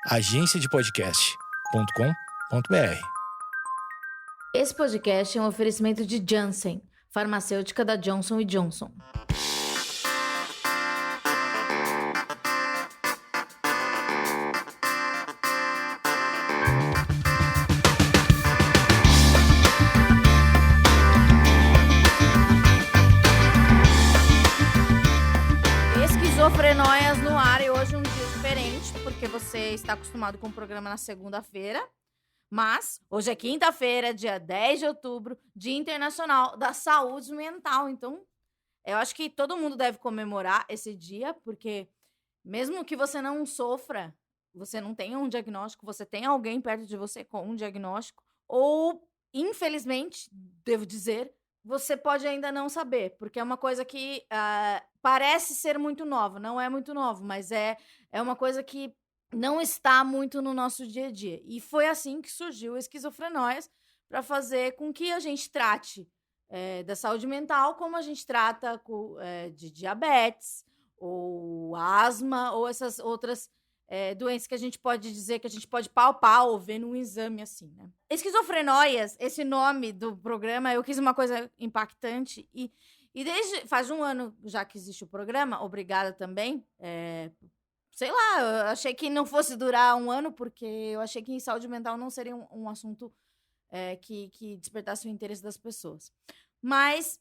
agenciadepodcast.com.br. Esse podcast é um oferecimento de Janssen, farmacêutica da Johnson & Johnson. Esquizofrenóias no ar, e hoje um dia diferente, porque você está acostumado com o programa na segunda-feira. Mas hoje é quinta-feira, dia 10 de outubro, Dia Internacional da Saúde Mental. Então, eu acho que todo mundo deve comemorar esse dia, porque mesmo que você não sofra, você não tenha um diagnóstico, você tem alguém perto de você com um diagnóstico, ou, infelizmente, devo dizer, você pode ainda não saber, porque é uma coisa que parece ser muito nova, não é muito novo, mas é uma coisa que não está muito no nosso dia a dia. E foi assim que surgiu o Esquizofrenóias, para fazer com que a gente trate da saúde mental como a gente trata de diabetes, ou asma, ou essas outras doenças que a gente pode dizer, que a gente pode palpar ou ver num exame assim, né? Esquizofrenóias, esse nome do programa, eu quis uma coisa impactante e desde faz um ano já que existe o programa, obrigada também, sei lá, eu achei que não fosse durar um ano, porque eu achei que saúde mental não seria um assunto que despertasse o interesse das pessoas. Mas,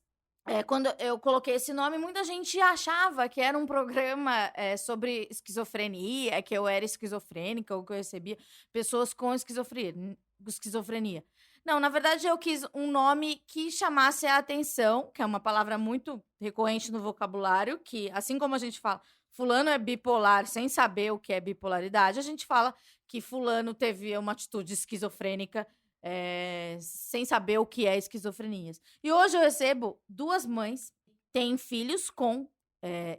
quando eu coloquei esse nome, muita gente achava que era um programa sobre esquizofrenia, que eu era esquizofrênica, ou que eu recebia pessoas com esquizofrenia. Não, na verdade, eu quis um nome que chamasse a atenção, que é uma palavra muito recorrente no vocabulário, que, assim como a gente fala fulano é bipolar sem saber o que é bipolaridade, a gente fala que fulano teve uma atitude esquizofrênica sem saber o que é esquizofrenia. E hoje eu recebo duas mães que têm filhos com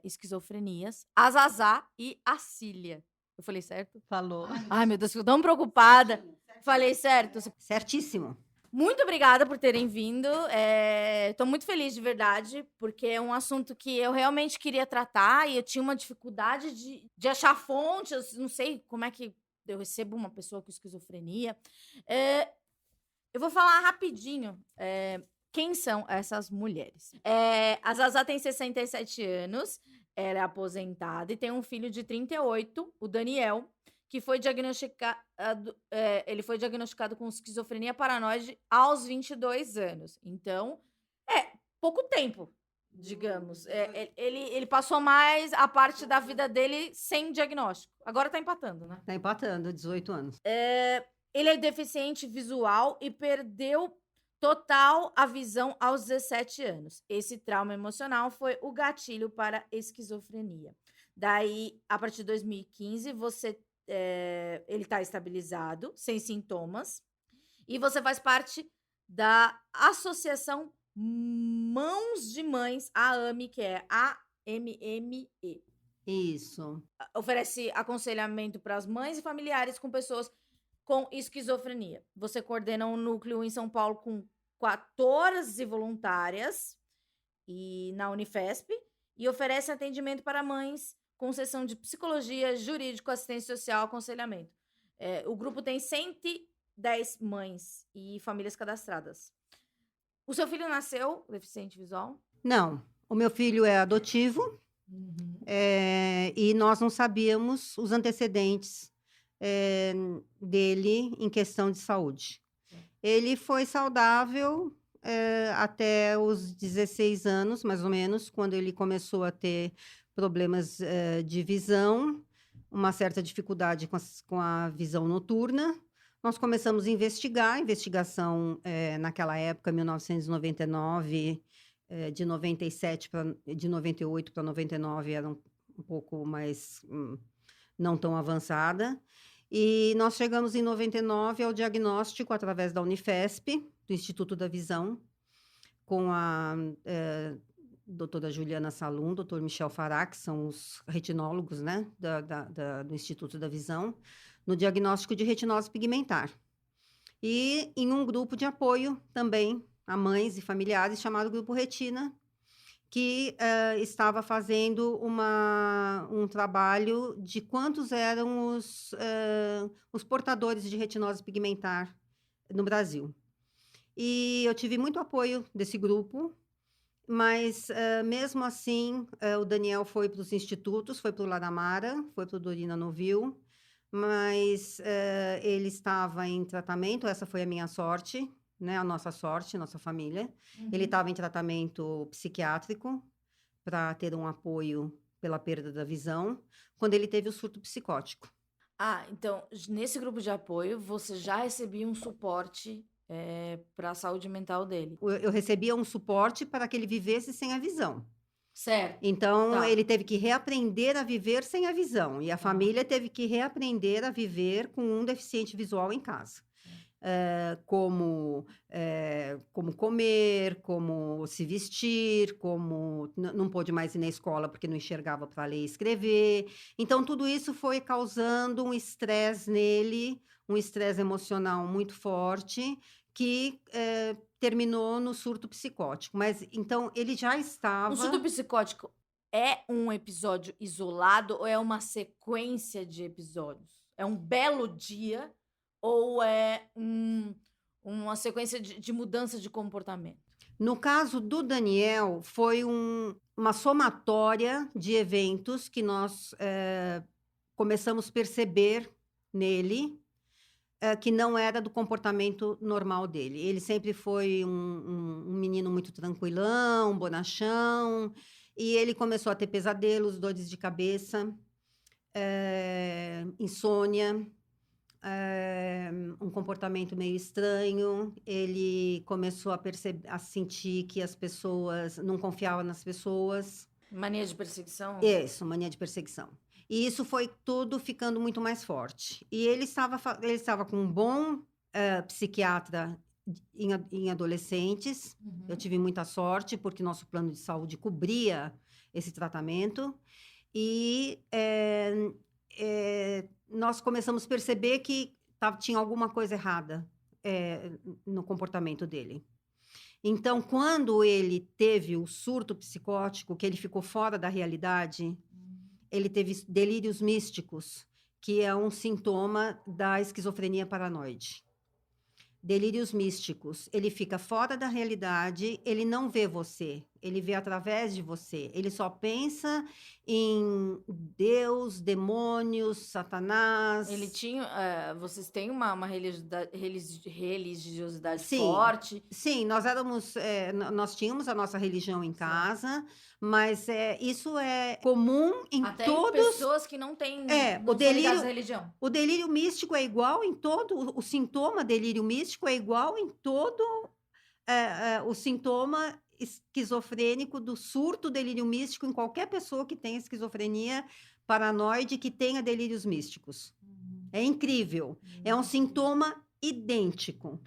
esquizofrenias, a Zazá e a Cília. Eu falei certo? Falou. Ai, meu Deus, fico tão preocupada. Falei certo? Certíssimo. Muito obrigada por terem vindo. Tô muito feliz de verdade, porque é um assunto que eu realmente queria tratar e eu tinha uma dificuldade de achar fontes. Não sei como é que eu recebo uma pessoa com esquizofrenia. Eu vou falar rapidinho quem são essas mulheres. A Zazá tem 67 anos, ela é aposentada e tem um filho de 38, o Daniel, que foi diagnosticado, ele foi diagnosticado com esquizofrenia paranoide aos 22 anos. Então, pouco tempo, digamos. Ele passou mais a parte da vida dele sem diagnóstico. Agora tá empatando, né? Tá empatando, 18 anos. Ele é deficiente visual e perdeu total a visão aos 17 anos. Esse trauma emocional foi o gatilho para esquizofrenia. Daí, a partir de 2015, ele está estabilizado, sem sintomas, e você faz parte da Associação Mãos de Mães, a AME, que é AMME. Isso. Oferece aconselhamento para as mães e familiares com pessoas com esquizofrenia. Você coordena um núcleo em São Paulo com 14 voluntárias e na Unifesp, e oferece atendimento para mães com sessão de psicologia, jurídico, assistência social, aconselhamento. O grupo tem 110 mães e famílias cadastradas. O seu filho nasceu deficiente visual? Não, o meu filho é adotivo, e nós não sabíamos os antecedentes dele em questão de saúde. Ele foi saudável até os 16 anos, mais ou menos, quando ele começou a ter problemas de visão, uma certa dificuldade com a visão noturna. Nós começamos a investigar, investigação naquela época, 1999, de 98 para 99 era um pouco mais não tão avançada. E nós chegamos em 99 ao diagnóstico através da Unifesp, do Instituto da Visão, com a doutora Juliana Salum, doutor Michel Fará, que são os retinólogos, né, do Instituto da Visão, no diagnóstico de retinose pigmentar. E em um grupo de apoio também a mães e familiares, chamado Grupo Retina, que estava fazendo um trabalho de quantos eram os portadores de retinose pigmentar no Brasil. E eu tive muito apoio desse grupo, mas mesmo assim, o Daniel foi para os institutos, foi para o Laramara, foi para o Dorina Novil, mas ele estava em tratamento, essa foi a minha sorte, né? A nossa sorte, nossa família. Ele estava em tratamento psiquiátrico para ter um apoio pela perda da visão, quando ele teve o surto psicótico. Ah, então, nesse grupo de apoio, você já recebia um suporte para a saúde mental dele. Eu recebia um suporte para que ele vivesse sem a visão. Certo. Então, Tá. ele teve que reaprender a viver sem a visão. E a família teve que reaprender a viver com um deficiente visual em casa. Como comer, como se vestir, como não pôde mais ir na escola porque não enxergava para ler e escrever. Então, tudo isso foi causando um estresse nele, um estresse emocional muito forte, que terminou no surto psicótico. Mas, então, ele já estava... O surto psicótico é um episódio isolado ou é uma sequência de episódios? É um belo dia ou é uma sequência de mudança de comportamento? No caso do Daniel, foi uma somatória de eventos que nós começamos a perceber nele, que não era do comportamento normal dele. Ele sempre foi um menino muito tranquilão, bonachão, e ele começou a ter pesadelos, dores de cabeça, insônia, um comportamento meio estranho. Ele começou a sentir que as pessoas não confiavam nas pessoas. Mania de perseguição? Isso, mania de perseguição. E isso foi tudo ficando muito mais forte. E ele estava com um bom psiquiatra em adolescentes. Eu tive muita sorte, porque nosso plano de saúde cobria esse tratamento. E nós começamos a perceber que tinha alguma coisa errada no comportamento dele. Então, quando ele teve o surto psicótico, que ele ficou fora da realidade, ele teve delírios místicos, que é um sintoma da esquizofrenia paranoide. Delírios místicos. Ele fica fora da realidade, ele não vê você, ele vê através de você. Ele só pensa em Deus, demônios, Satanás. Ele tinha... vocês têm uma religiosidade Sim, forte? Sim, nós tínhamos a nossa religião em casa, mas isso é comum em Até todos... em pessoas que não têm não são ligadas à religião. O delírio místico é igual em todo... O sintoma delírio místico é igual em todo o sintoma esquizofrênico do surto delírio místico em qualquer pessoa que tenha esquizofrenia paranoide, que tenha delírios místicos. É incrível. É um sintoma idêntico.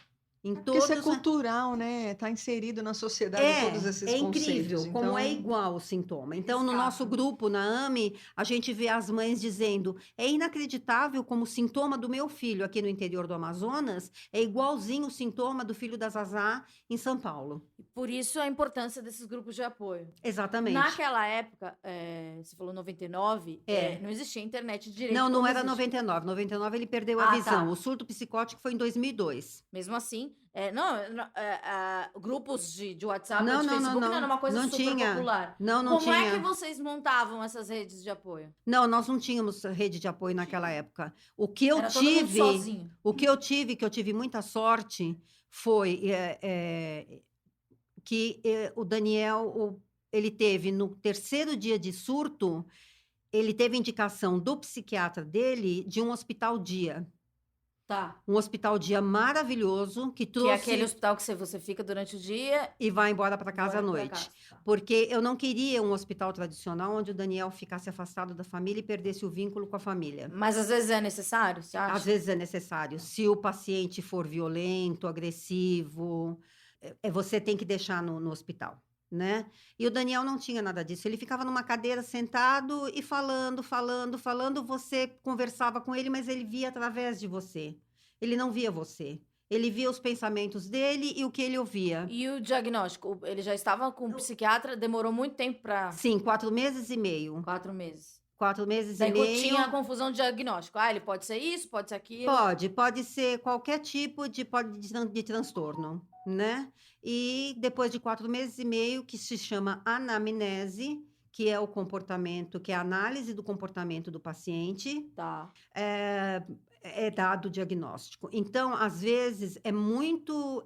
Porque isso é cultural, né? Está inserido na sociedade todos esses conceitos. É incrível como é igual o sintoma. Então, no nosso grupo, na AME, a gente vê as mães dizendo: é inacreditável como o sintoma do meu filho aqui no interior do Amazonas é igualzinho o sintoma do filho da Zazá em São Paulo. Por isso a importância desses grupos de apoio. Exatamente. Naquela época, você falou 99, não existia internet direito. Não era 99. 99 ele perdeu a visão. Tá. O surto psicótico foi em 2002. Mesmo assim, grupos de WhatsApp, de Facebook, não era uma coisa super popular. Não tinha. Como é que vocês montavam essas redes de apoio? Não, nós não tínhamos rede de apoio naquela época. O que eu Era todo mundo sozinho. O que eu tive muita sorte, foi que o Daniel, ele teve no terceiro dia de surto, ele teve indicação do psiquiatra dele de um hospital dia. Tá. Um hospital dia maravilhoso, que trouxe... Que é aquele hospital que você fica durante o dia... E vai embora para casa à noite. Tá. Porque eu não queria um hospital tradicional onde o Daniel ficasse afastado da família e perdesse o vínculo com a família. Mas às vezes é necessário, você acha? Às vezes é necessário. Se o paciente for violento, agressivo, você tem que deixar no hospital, né? E o Daniel não tinha nada disso. Ele ficava numa cadeira sentado e falando. Você conversava com ele, mas ele via através de você. Ele não via você. Ele via os pensamentos dele e o que ele ouvia. E o diagnóstico? Ele já estava com um psiquiatra? Demorou muito tempo para... Sim, 4 meses e meio. 4 meses. 4 meses Daí e meio. tinha a confusão de diagnóstico. Ah, ele pode ser isso, pode ser aquilo. Pode ser qualquer tipo de transtorno, né? E depois de 4 meses e meio, que se chama anamnese, que é o comportamento, que é a análise do comportamento do paciente, Tá. é dado o diagnóstico. Então, às vezes, é muito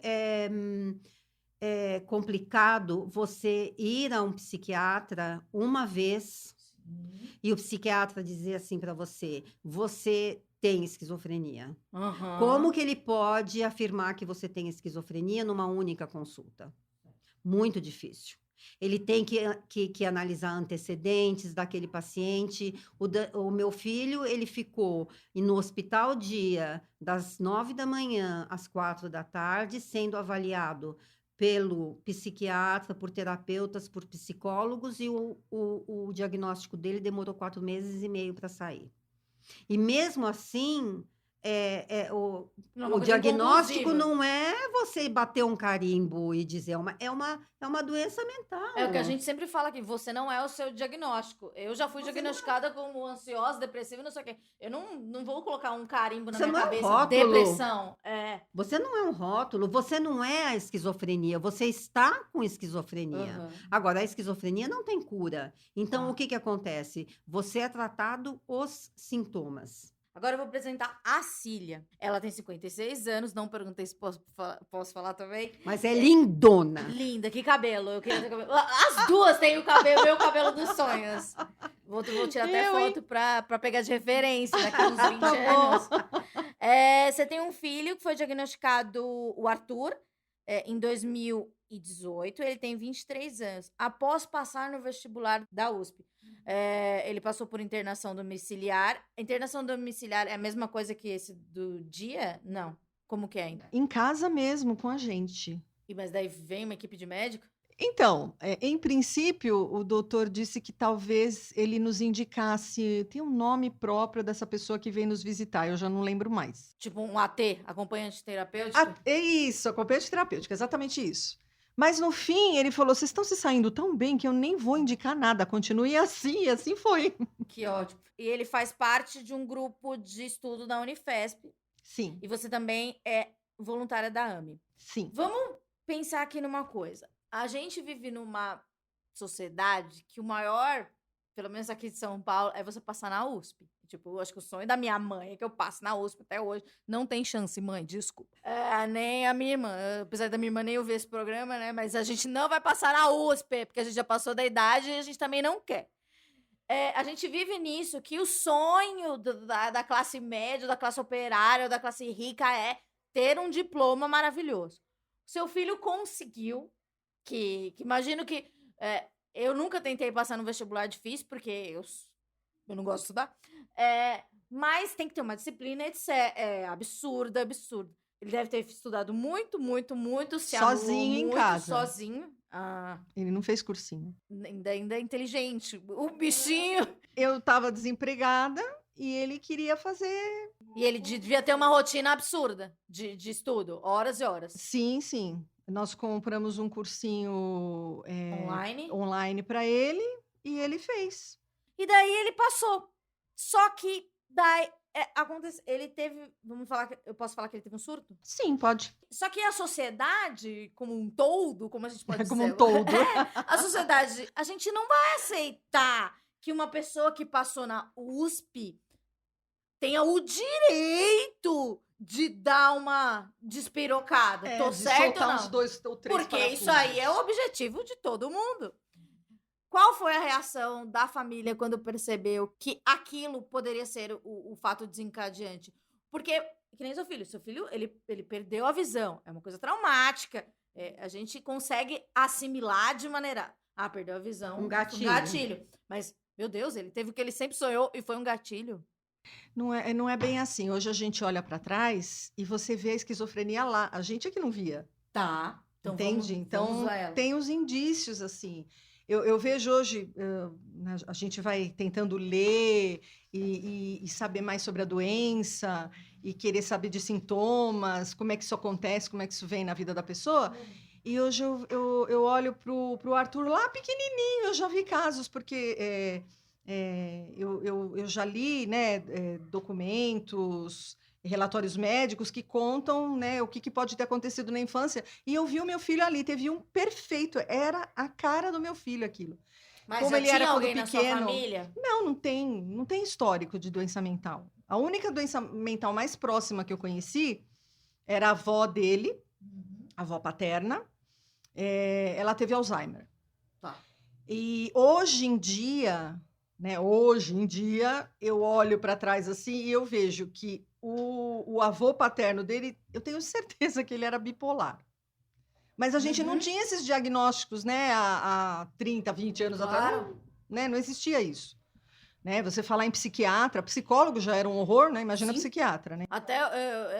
complicado você ir a um psiquiatra uma vez e o psiquiatra dizer assim para você: você tem esquizofrenia. Aham. Como que ele pode afirmar que você tem esquizofrenia numa única consulta? Muito difícil. Ele tem que analisar antecedentes daquele paciente. O meu filho, ele ficou no hospital das 9 da manhã às 4 da tarde, sendo avaliado pelo psiquiatra, por terapeutas, por psicólogos, e o diagnóstico dele demorou 4 meses e meio para sair. E mesmo assim, o diagnóstico não é você bater um carimbo e dizer, é uma doença mental. É o que a gente sempre fala aqui, você não é o seu diagnóstico. Eu já fui diagnosticada como ansiosa, depressiva, não sei o quê. Eu não vou colocar um carimbo na minha cabeça. Rótulo. Depressão. Você não é um rótulo, você não é a esquizofrenia, você está com esquizofrenia. Uhum. Agora, a esquizofrenia não tem cura. Então, o que acontece? Você é tratado os sintomas. Agora eu vou apresentar a Cília. Ela tem 56 anos, não perguntei se posso falar também. Mas é lindona. Linda, que cabelo. Eu queria ter cabelo. As duas têm o cabelo dos sonhos. Vou tirar até foto pra pegar de referência daqui uns 20 anos. Você tem um filho que foi diagnosticado, o Arthur, em 2018. Ele tem 23 anos. Após passar no vestibular da USP. Ele passou por internação domiciliar. Internação domiciliar é a mesma coisa que esse do dia? Não. Como que é ainda? Em casa mesmo, com a gente. Mas daí vem uma equipe de médico? Então, em princípio, o doutor disse que talvez ele nos indicasse, tem um nome próprio dessa pessoa que vem nos visitar, eu já não lembro mais. Tipo um AT, acompanhante terapêutico? É isso, acompanhante terapêutico, exatamente isso. Mas no fim, ele falou: vocês estão se saindo tão bem que eu nem vou indicar nada, continue assim, e assim foi. Que ótimo. E ele faz parte de um grupo de estudo da Unifesp. Sim. E você também é voluntária da AME. Sim. Vamos pensar aqui numa coisa. A gente vive numa sociedade que o maior, pelo menos aqui de São Paulo, é você passar na USP. Tipo, eu acho que o sonho da minha mãe é que eu passe na USP até hoje. Não tem chance, mãe, desculpa. Nem a minha irmã. Apesar da minha irmã nem ouvir esse programa, né? Mas a gente não vai passar na USP, porque a gente já passou da idade e a gente também não quer. A gente vive nisso, que o sonho da classe média, da classe operária, ou da classe rica é ter um diploma maravilhoso. Seu filho conseguiu, que imagino que... eu nunca tentei passar no vestibular difícil, porque eu não gosto de estudar. Mas tem que ter uma disciplina, é absurdo. Ele deve ter estudado muito, se sozinho em casa. Sozinho. Ele não fez cursinho. Ainda é inteligente. O bichinho. Eu estava desempregada e ele queria fazer. E ele devia ter uma rotina absurda de estudo, horas e horas. Sim. Nós compramos um cursinho online para ele e ele fez. E daí ele passou. Só que daí acontece, ele teve, eu posso falar que ele teve um surto? Sim, pode. Só que a sociedade, como um todo, como a gente pode dizer... Como um todo. A sociedade, a gente não vai aceitar que uma pessoa que passou na USP tenha o direito de dar uma despirocada. Tô certo ou não? Uns 2 ou 3 Porque isso aí é o objetivo de todo mundo. Qual foi a reação da família quando percebeu que aquilo poderia ser o fato desencadeante? Porque, que nem seu filho, ele perdeu a visão, é uma coisa traumática, a gente consegue assimilar de maneira... perdeu a visão. Um gatilho. Mas, meu Deus, ele teve o que ele sempre sonhou e foi um gatilho. Não é bem assim. Hoje a gente olha para trás e você vê a esquizofrenia lá. A gente é que não via. Tá. Então entende? Então, tem os indícios, assim... Eu vejo hoje, a gente vai tentando ler e saber mais sobre a doença e querer saber de sintomas, como é que isso acontece, como é que isso vem na vida da pessoa. E hoje eu olho pro Arthur lá pequenininho, eu já vi casos, porque Eu já li, né, documentos, relatórios médicos que contam, né, o que pode ter acontecido na infância. E eu vi o meu filho ali, teve um perfeito, era a cara do meu filho aquilo. Mas Como já ele tinha era quando alguém na sua pequeno. família? Não tem histórico de doença mental. A única doença mental mais próxima que eu conheci era a avó dele, a avó paterna. Ela teve Alzheimer. Tá. E hoje em dia, né, eu olho para trás assim e eu vejo que o avô paterno dele, eu tenho certeza que ele era bipolar. Mas a gente não tinha esses diagnósticos, né, há 30, 20 anos atrás. Claro. Não existia isso. Né? Você falar em psiquiatra, psicólogo já era um horror, né? Imagina Sim. psiquiatra, né? Até,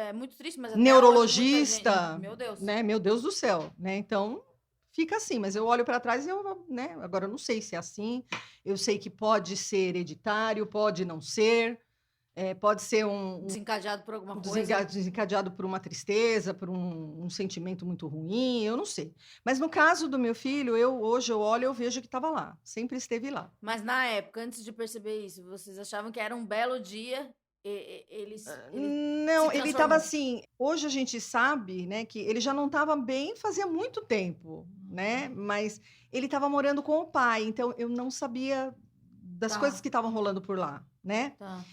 é muito triste, mas até Neurologista, hoje, muita gente... Meu Deus. né? Meu Deus do céu, né? Então, fica assim. Mas eu olho para trás e né? Agora eu não sei se é assim. Eu sei que pode ser hereditário, pode não ser. Pode ser Desencadeado por alguma coisa. desencadeado por uma tristeza, por um sentimento muito ruim, eu não sei. Mas no caso do meu filho, hoje eu olho e eu vejo que estava lá, sempre esteve lá. Mas na época, antes de perceber isso, vocês achavam que era um belo dia, Não, ele estava transformou. assim. Hoje a gente sabe, né, que ele já não estava bem fazia muito tempo, né? Mas ele estava morando com o pai, então eu não sabia das Tá. coisas que estavam rolando por lá, né? Tá.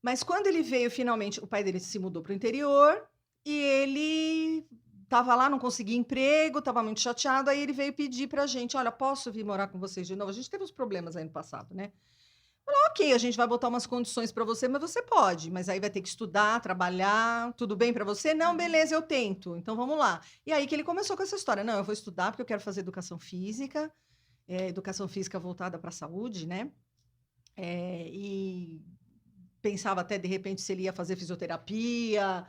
Mas quando ele veio, finalmente, o pai dele se mudou para o interior e ele estava lá, não conseguia emprego, estava muito chateado. Aí ele veio pedir para a gente: olha, posso vir morar com vocês de novo? A gente teve uns problemas aí no passado, né? Falou: ok, a gente vai botar umas condições para você, mas você pode. Mas aí vai ter que estudar, trabalhar, tudo bem para você? Não, beleza, eu tento. Então vamos lá. E aí que ele começou com essa história: não, eu vou estudar porque eu quero fazer educação física voltada para a saúde, né? E pensava até, de repente, se ele ia fazer fisioterapia,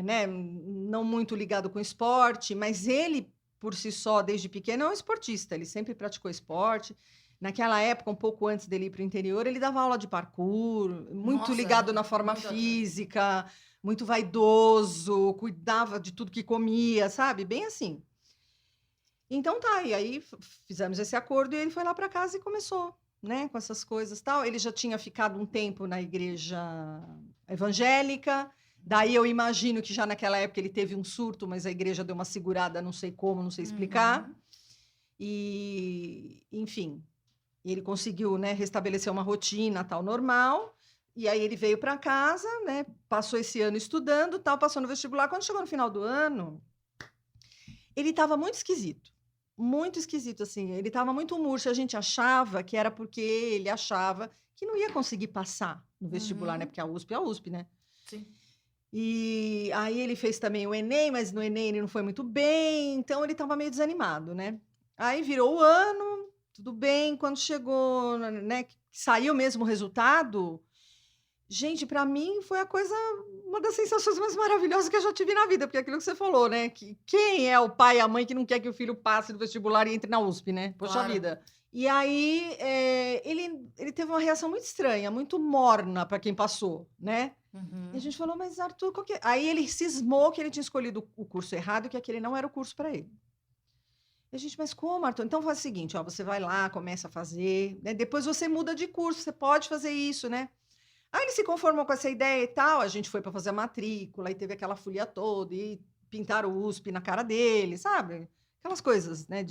né? Não muito ligado com esporte, mas ele, por si só, desde pequeno, é um esportista, ele sempre praticou esporte. Naquela época, um pouco antes dele ir para o interior, ele dava aula de parkour, muito ligado na forma física, muito vaidoso, cuidava de tudo que comia, sabe? Bem assim. Então tá, e aí fizemos esse acordo e ele foi lá para casa e começou, né, com essas coisas e tal. Ele já tinha ficado um tempo na igreja evangélica, daí eu imagino que já naquela época ele teve um surto, mas a igreja deu uma segurada, não sei como, não sei explicar. E, enfim, ele conseguiu, né, restabelecer uma rotina tal normal. E aí ele veio para casa, né, passou esse ano estudando, tal, passou no vestibular. Quando chegou no final do ano, ele estava muito esquisito, assim. Ele estava muito murcho. A gente achava que era porque ele achava que não ia conseguir passar no vestibular, né? Porque a USP é a USP, né? Sim. E aí ele fez também o Enem, mas no Enem ele não foi muito bem, então ele estava meio desanimado, né? Aí virou o ano, tudo bem. Quando chegou, né? Saiu mesmo o resultado. Gente, para mim foi uma das sensações mais maravilhosas que eu já tive na vida, porque é aquilo que você falou, né? Que quem é o pai e a mãe que não quer que o filho passe no vestibular e entre na USP, né? Poxa Claro. vida. E aí ele teve uma reação muito estranha, muito morna para quem passou, né? E a gente falou: mas Arthur, qual que é? Aí ele cismou que ele tinha escolhido o curso errado e que aquele não era o curso para ele. E a gente: mas como, Arthur? Então faz o seguinte, ó, você vai lá, começa a fazer, né? Depois você muda de curso, você pode fazer isso, né? Aí ele se conformou com essa ideia e tal, a gente foi para fazer a matrícula, e teve aquela folia toda, e pintaram o USP na cara dele, sabe? Aquelas coisas, né,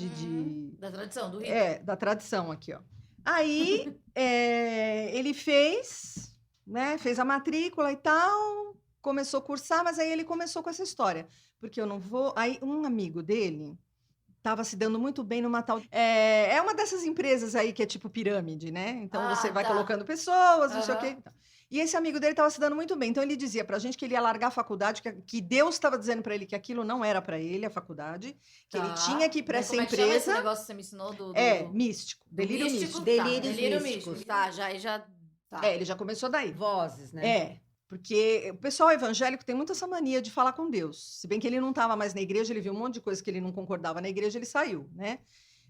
Da tradição, do rito. da tradição aqui, ó. Aí ele fez, né, fez a matrícula e tal, começou a cursar, mas aí ele começou com essa história, porque eu não vou... Aí um amigo dele estava se dando muito bem numa tal... É uma dessas empresas aí que é tipo pirâmide, né? Então você vai colocando pessoas, não sei o quê. E esse amigo dele estava se dando muito bem. Então ele dizia pra gente que ele ia largar a faculdade, que Deus estava dizendo para ele que aquilo não era para ele, a faculdade, que ele tinha que ir para essa Como é que chama esse empresa. negócio que você me ensinou Místico. Delírio místico. Delírios místico. místicos. Tá, já. Tá. Ele já começou daí. Vozes, né? Porque o pessoal evangélico tem muito essa mania de falar com Deus. Se bem que ele não estava mais na igreja, ele viu um monte de coisa que ele não concordava na igreja, ele saiu, né?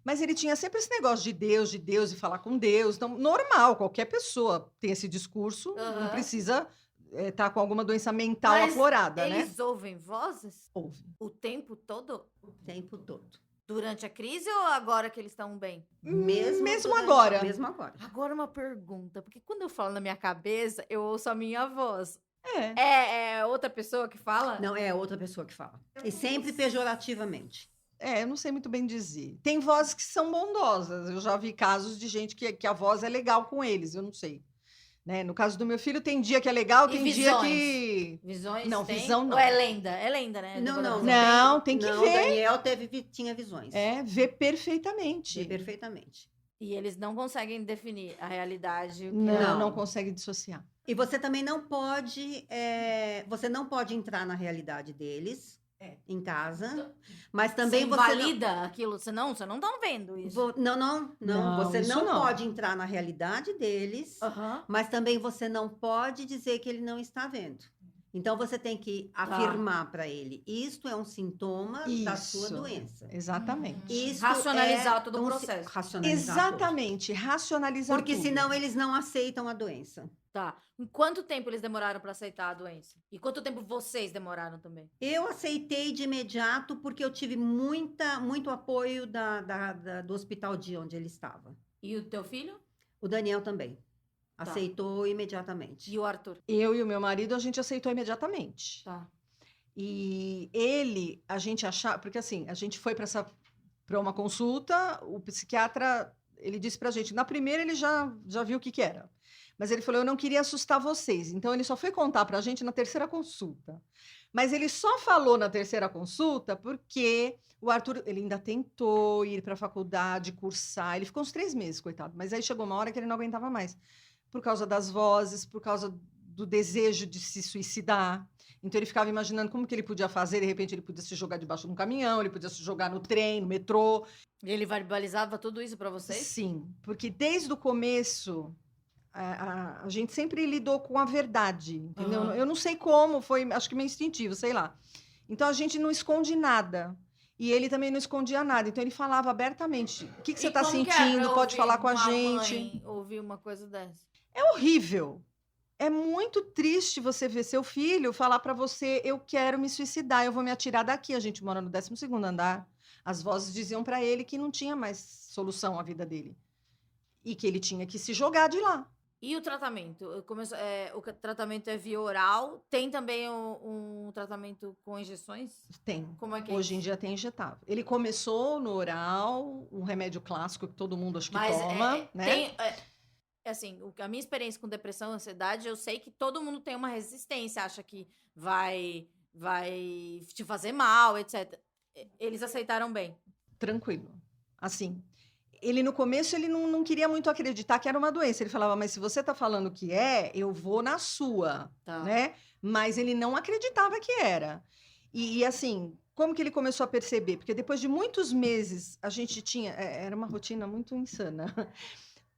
Mas ele tinha sempre esse negócio de Deus e falar com Deus. Então, normal, qualquer pessoa tem esse discurso, não precisa estar com alguma doença mental Mas aflorada, né? eles ouvem vozes Ouve. o tempo todo? O tempo todo. Durante a crise ou agora que eles estão bem? Mesmo durante- agora. Mesmo agora. Agora uma pergunta, porque quando eu falo na minha cabeça, eu ouço a minha voz. É. É outra pessoa que fala? Não, é outra pessoa que fala. E sempre pejorativamente. Eu não sei muito bem dizer. Tem vozes que são bondosas. Eu já vi casos de gente que a voz é legal com eles, eu não sei. Né? No caso do meu filho, tem dia que é legal, E tem dia visões? que... Visões Não, tem? visão não. Ou é lenda? É lenda, né? Não, não. Não, tem que não, ver. O Daniel tinha visões. Vê perfeitamente. Vê perfeitamente. E eles não conseguem definir a realidade. Não consegue dissociar. E você também não pode, você não pode entrar na realidade deles em casa, mas também você você invalida aquilo, você não tá vendo isso. não, você isso não não. pode entrar na realidade deles, Aham. mas também você não pode dizer que ele não está vendo. Então você tem que afirmar para ele, isto é um sintoma da sua Isso. doença. Exatamente. Isto Racionalizar é todo o processo. Racionalizar Exatamente, tudo. racionalizar Porque tudo. senão eles não aceitam a doença. Tá. Em quanto tempo eles demoraram pra aceitar a doença? E quanto tempo vocês demoraram também? Eu aceitei de imediato porque eu tive muito apoio do hospital de onde ele estava. E o teu filho? O Daniel também. Aceitou imediatamente. E o Arthur? Eu e o meu marido, a gente aceitou imediatamente. Tá. E ele, a gente achava... Porque assim, a gente foi para uma consulta, o psiquiatra, ele disse pra gente, na primeira ele já viu o que era. Mas ele falou, eu não queria assustar vocês. Então, ele só foi contar pra gente na terceira consulta. Mas ele só falou na terceira consulta porque o Arthur, ele ainda tentou ir para a faculdade, cursar. Ele ficou uns 3 meses, coitado. Mas aí chegou uma hora que ele não aguentava mais. Por causa das vozes, por causa do desejo de se suicidar. Então, ele ficava imaginando como que ele podia fazer. De repente, ele podia se jogar debaixo de um caminhão, ele podia se jogar no trem, no metrô. E ele verbalizava tudo isso pra vocês? Sim, porque desde o começo... A gente sempre lidou com a verdade, entendeu? Uhum. Eu não sei como, foi, acho que meio instintivo, sei lá. Então, a gente não esconde nada. E ele também não escondia nada. Então, ele falava abertamente. O que você está sentindo? Pode falar com a gente. Ouvir uma coisa dessa. É horrível. É muito triste você ver seu filho falar para você, eu quero me suicidar, eu vou me atirar daqui. A gente mora no 12º andar. As vozes diziam para ele que não tinha mais solução à vida dele. E que ele tinha que se jogar de lá. E o tratamento? O tratamento é via oral? Tem também um tratamento com injeções? Tem. Como é que é Hoje em isso? dia tem injetável. Ele começou no oral, um remédio clássico que todo mundo acho que Mas toma, né? assim, a minha experiência com depressão e ansiedade, eu sei que todo mundo tem uma resistência, acha que vai te fazer mal, etc. Eles aceitaram bem. Tranquilo. Assim, ele no começo ele não queria muito acreditar que era uma doença. Ele falava, mas se você tá falando que eu vou na sua, Tá. né? Mas ele não acreditava que era. E assim, como que ele começou a perceber? Porque depois de muitos meses, a gente tinha... Era uma rotina muito insana.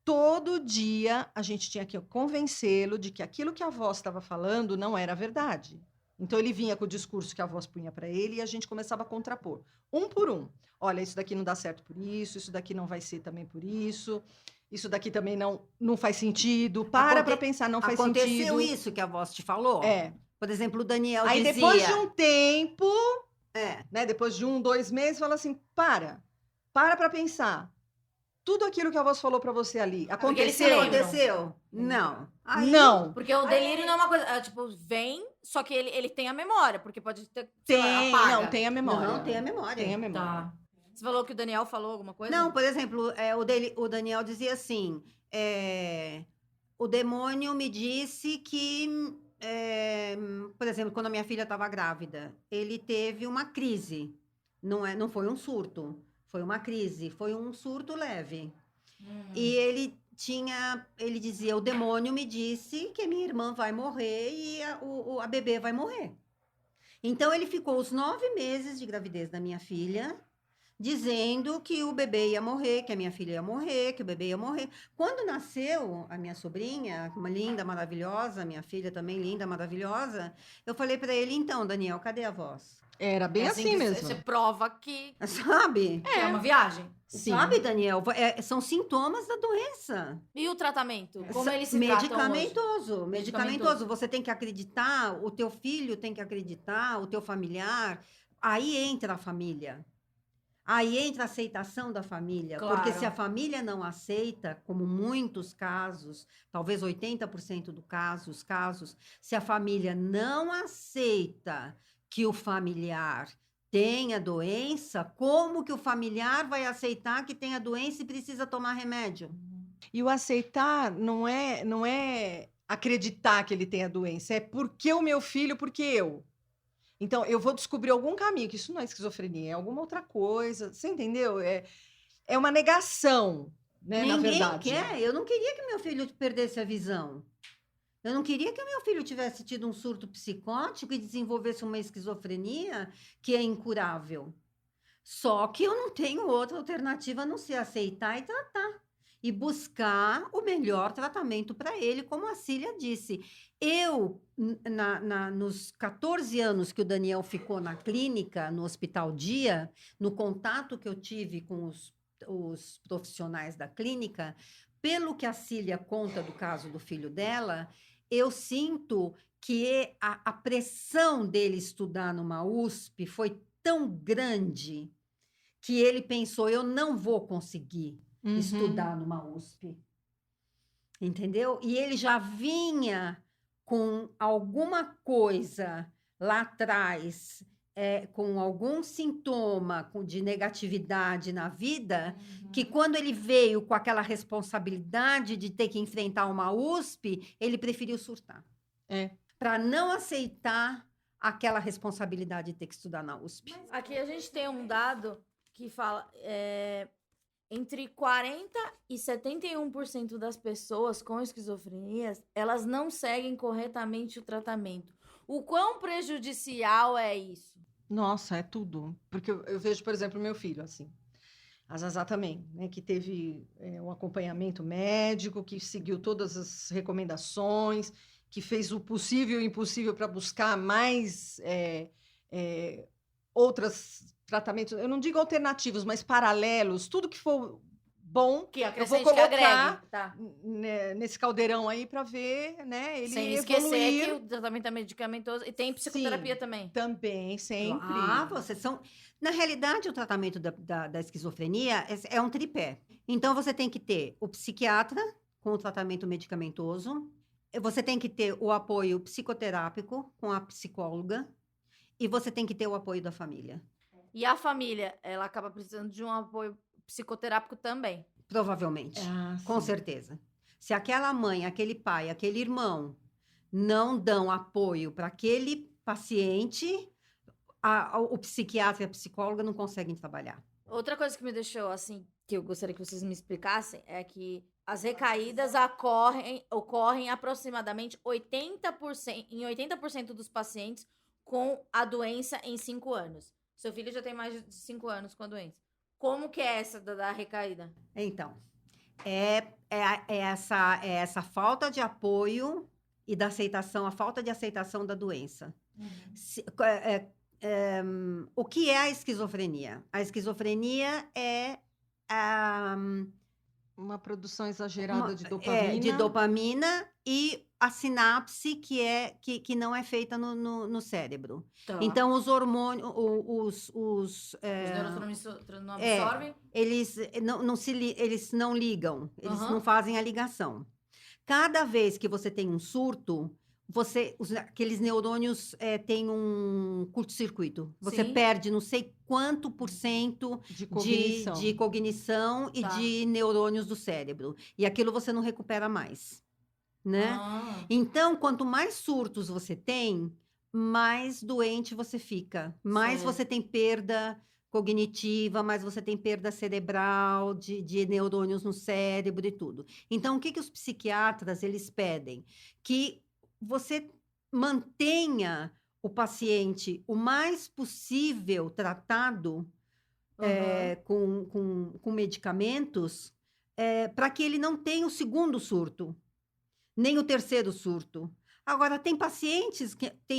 Todo dia, a gente tinha que convencê-lo de que aquilo que a voz estava falando não era verdade. Então, ele vinha com o discurso que a voz punha para ele e a gente começava a contrapor. Um por um. Olha, isso daqui não dá certo por isso daqui não vai ser também por isso daqui também não faz sentido. Para pensar, não faz sentido. Aconteceu isso que a voz te falou? Por exemplo, o Daniel Aí, dizia... depois de um tempo, né, depois de 1, 2 meses, fala assim, para pensar. Tudo aquilo que a voz falou para você ali, aconteceu? Aconteceu? Não. Aí, Não. Porque o delírio não é uma coisa... tipo, vem, só que ele tem a memória, porque pode ter... Tem, apaga. não, tem a memória. Não, tem a memória. Tem a memória. Tá. Você falou que o Daniel falou alguma coisa? Não, por exemplo, o Daniel dizia assim, o demônio me disse que, por exemplo, quando a minha filha estava grávida, ele teve uma crise. Não foi um surto, foi uma crise, foi um surto leve. E ele dizia, o demônio me disse que a minha irmã vai morrer e a bebê vai morrer. Então, ele ficou os 9 meses de gravidez da minha filha, dizendo que o bebê ia morrer, que a minha filha ia morrer, que o bebê ia morrer. Quando nasceu a minha sobrinha, uma linda, maravilhosa, minha filha também linda, maravilhosa, eu falei para ele, então, Daniel, cadê a voz? Era bem assim que mesmo. Você prova que Sabe? é uma viagem. Sim. Sabe, Daniel? São sintomas da doença. E o tratamento? Como eles se tratam hoje? Medicamentoso. Você tem que acreditar, o teu filho tem que acreditar, o teu familiar. Aí entra a família. Aí entra a aceitação da família, Claro. porque se a família não aceita, como muitos casos, talvez 80% dos casos, se a família não aceita que o familiar tenha doença, como que o familiar vai aceitar que tenha doença e precisa tomar remédio? E o aceitar não é acreditar que ele tem a doença, é porque o meu filho, porque eu. Então, eu vou descobrir algum caminho, que isso não é esquizofrenia, é alguma outra coisa. Você entendeu? É uma negação, né, na Ninguém verdade. quer. Eu não queria que meu filho perdesse a visão. Eu não queria que meu filho tivesse tido um surto psicótico e desenvolvesse uma esquizofrenia que é incurável. Só que eu não tenho outra alternativa a não ser aceitar e tratar. E buscar o melhor tratamento para ele, como a Cília disse. Eu, nos 14 anos que o Daniel ficou na clínica, no Hospital Dia, no contato que eu tive com os profissionais da clínica, pelo que a Cília conta do caso do filho dela, eu sinto que a pressão dele estudar numa USP foi tão grande que ele pensou, eu não vou conseguir estudar numa USP. Entendeu? E ele já vinha com alguma coisa lá atrás, com algum sintoma de negatividade na vida, que quando ele veio com aquela responsabilidade de ter que enfrentar uma USP, ele preferiu surtar. Para não aceitar aquela responsabilidade de ter que estudar na USP. Aqui a gente tem um dado que fala... entre 40% e 71% das pessoas com esquizofrenia, elas não seguem corretamente o tratamento. O quão prejudicial é isso? Nossa, é tudo. Porque eu vejo, por exemplo, meu filho, assim, a Zazá também, né, que teve um acompanhamento médico, que seguiu todas as recomendações, que fez o possível e o impossível para buscar mais outras tratamentos, eu não digo alternativos, mas paralelos, tudo que for bom, Que eu vou acrescente, que colocar agregue. Tá. nesse caldeirão aí para ver, né, ele Sem evoluir. esquecer que o tratamento é medicamentoso e tem psicoterapia também. Também, sempre. Vocês são... Na realidade, o tratamento da esquizofrenia é um tripé. Então, você tem que ter o psiquiatra com o tratamento medicamentoso, você tem que ter o apoio psicoterápico com a psicóloga e você tem que ter o apoio da família. E a família, ela acaba precisando de um apoio psicoterápico também. Provavelmente, com certeza. Se aquela mãe, aquele pai, aquele irmão não dão apoio para aquele paciente, o psiquiatra e a psicóloga não conseguem trabalhar. Outra coisa que me deixou, assim, que eu gostaria que vocês me explicassem, é que as recaídas ocorrem aproximadamente 80%, em 80% dos pacientes com a doença em 5 anos. Seu filho já tem mais de 5 anos com a doença. Como que é essa da recaída? Então, essa falta de apoio e da aceitação, a falta de aceitação da doença. O que é a esquizofrenia? A esquizofrenia é uma produção exagerada de dopamina. De dopamina e a sinapse que não é feita no cérebro. Tá. Então, os hormônios... Os neurotransmissores não absorvem? Eles não ligam, eles não fazem a ligação. Cada vez que você tem um surto, aqueles neurônios têm um curto-circuito. Você perde não sei quanto por cento de cognição e de neurônios do cérebro. E aquilo você não recupera mais. Né? Então, quanto mais surtos você tem, mais doente você fica. Mais você tem perda cognitiva, mais você tem perda cerebral, de neurônios no cérebro e tudo. Então, o que os psiquiatras eles pedem? Que você mantenha o paciente o mais possível tratado com medicamentos para que ele não tenha o segundo surto, nem o terceiro surto. Agora, tem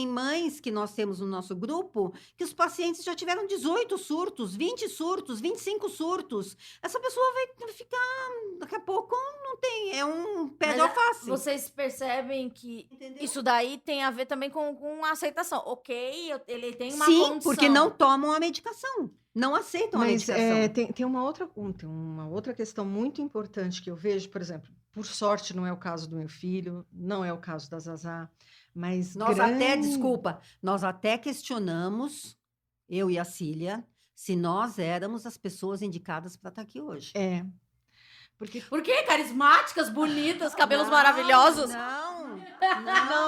mães que nós temos no nosso grupo, que os pacientes já tiveram 18 surtos, 20 surtos, 25 surtos. Essa pessoa vai ficar, daqui a pouco, não tem, é um pé de alface. Vocês percebem que isso daí tem a ver também com a aceitação. Ok, ele tem uma condição. Sim, porque não tomam a medicação. não aceitam a Mas medicação. tem uma outra questão muito importante que eu vejo, por exemplo, por sorte não é o caso do meu filho, não é o caso da Zazá, mas Nós até questionamos, eu e a Cília, se nós éramos as pessoas indicadas para estar aqui hoje. Porque Por quê? Carismáticas, bonitas, cabelos maravilhosos.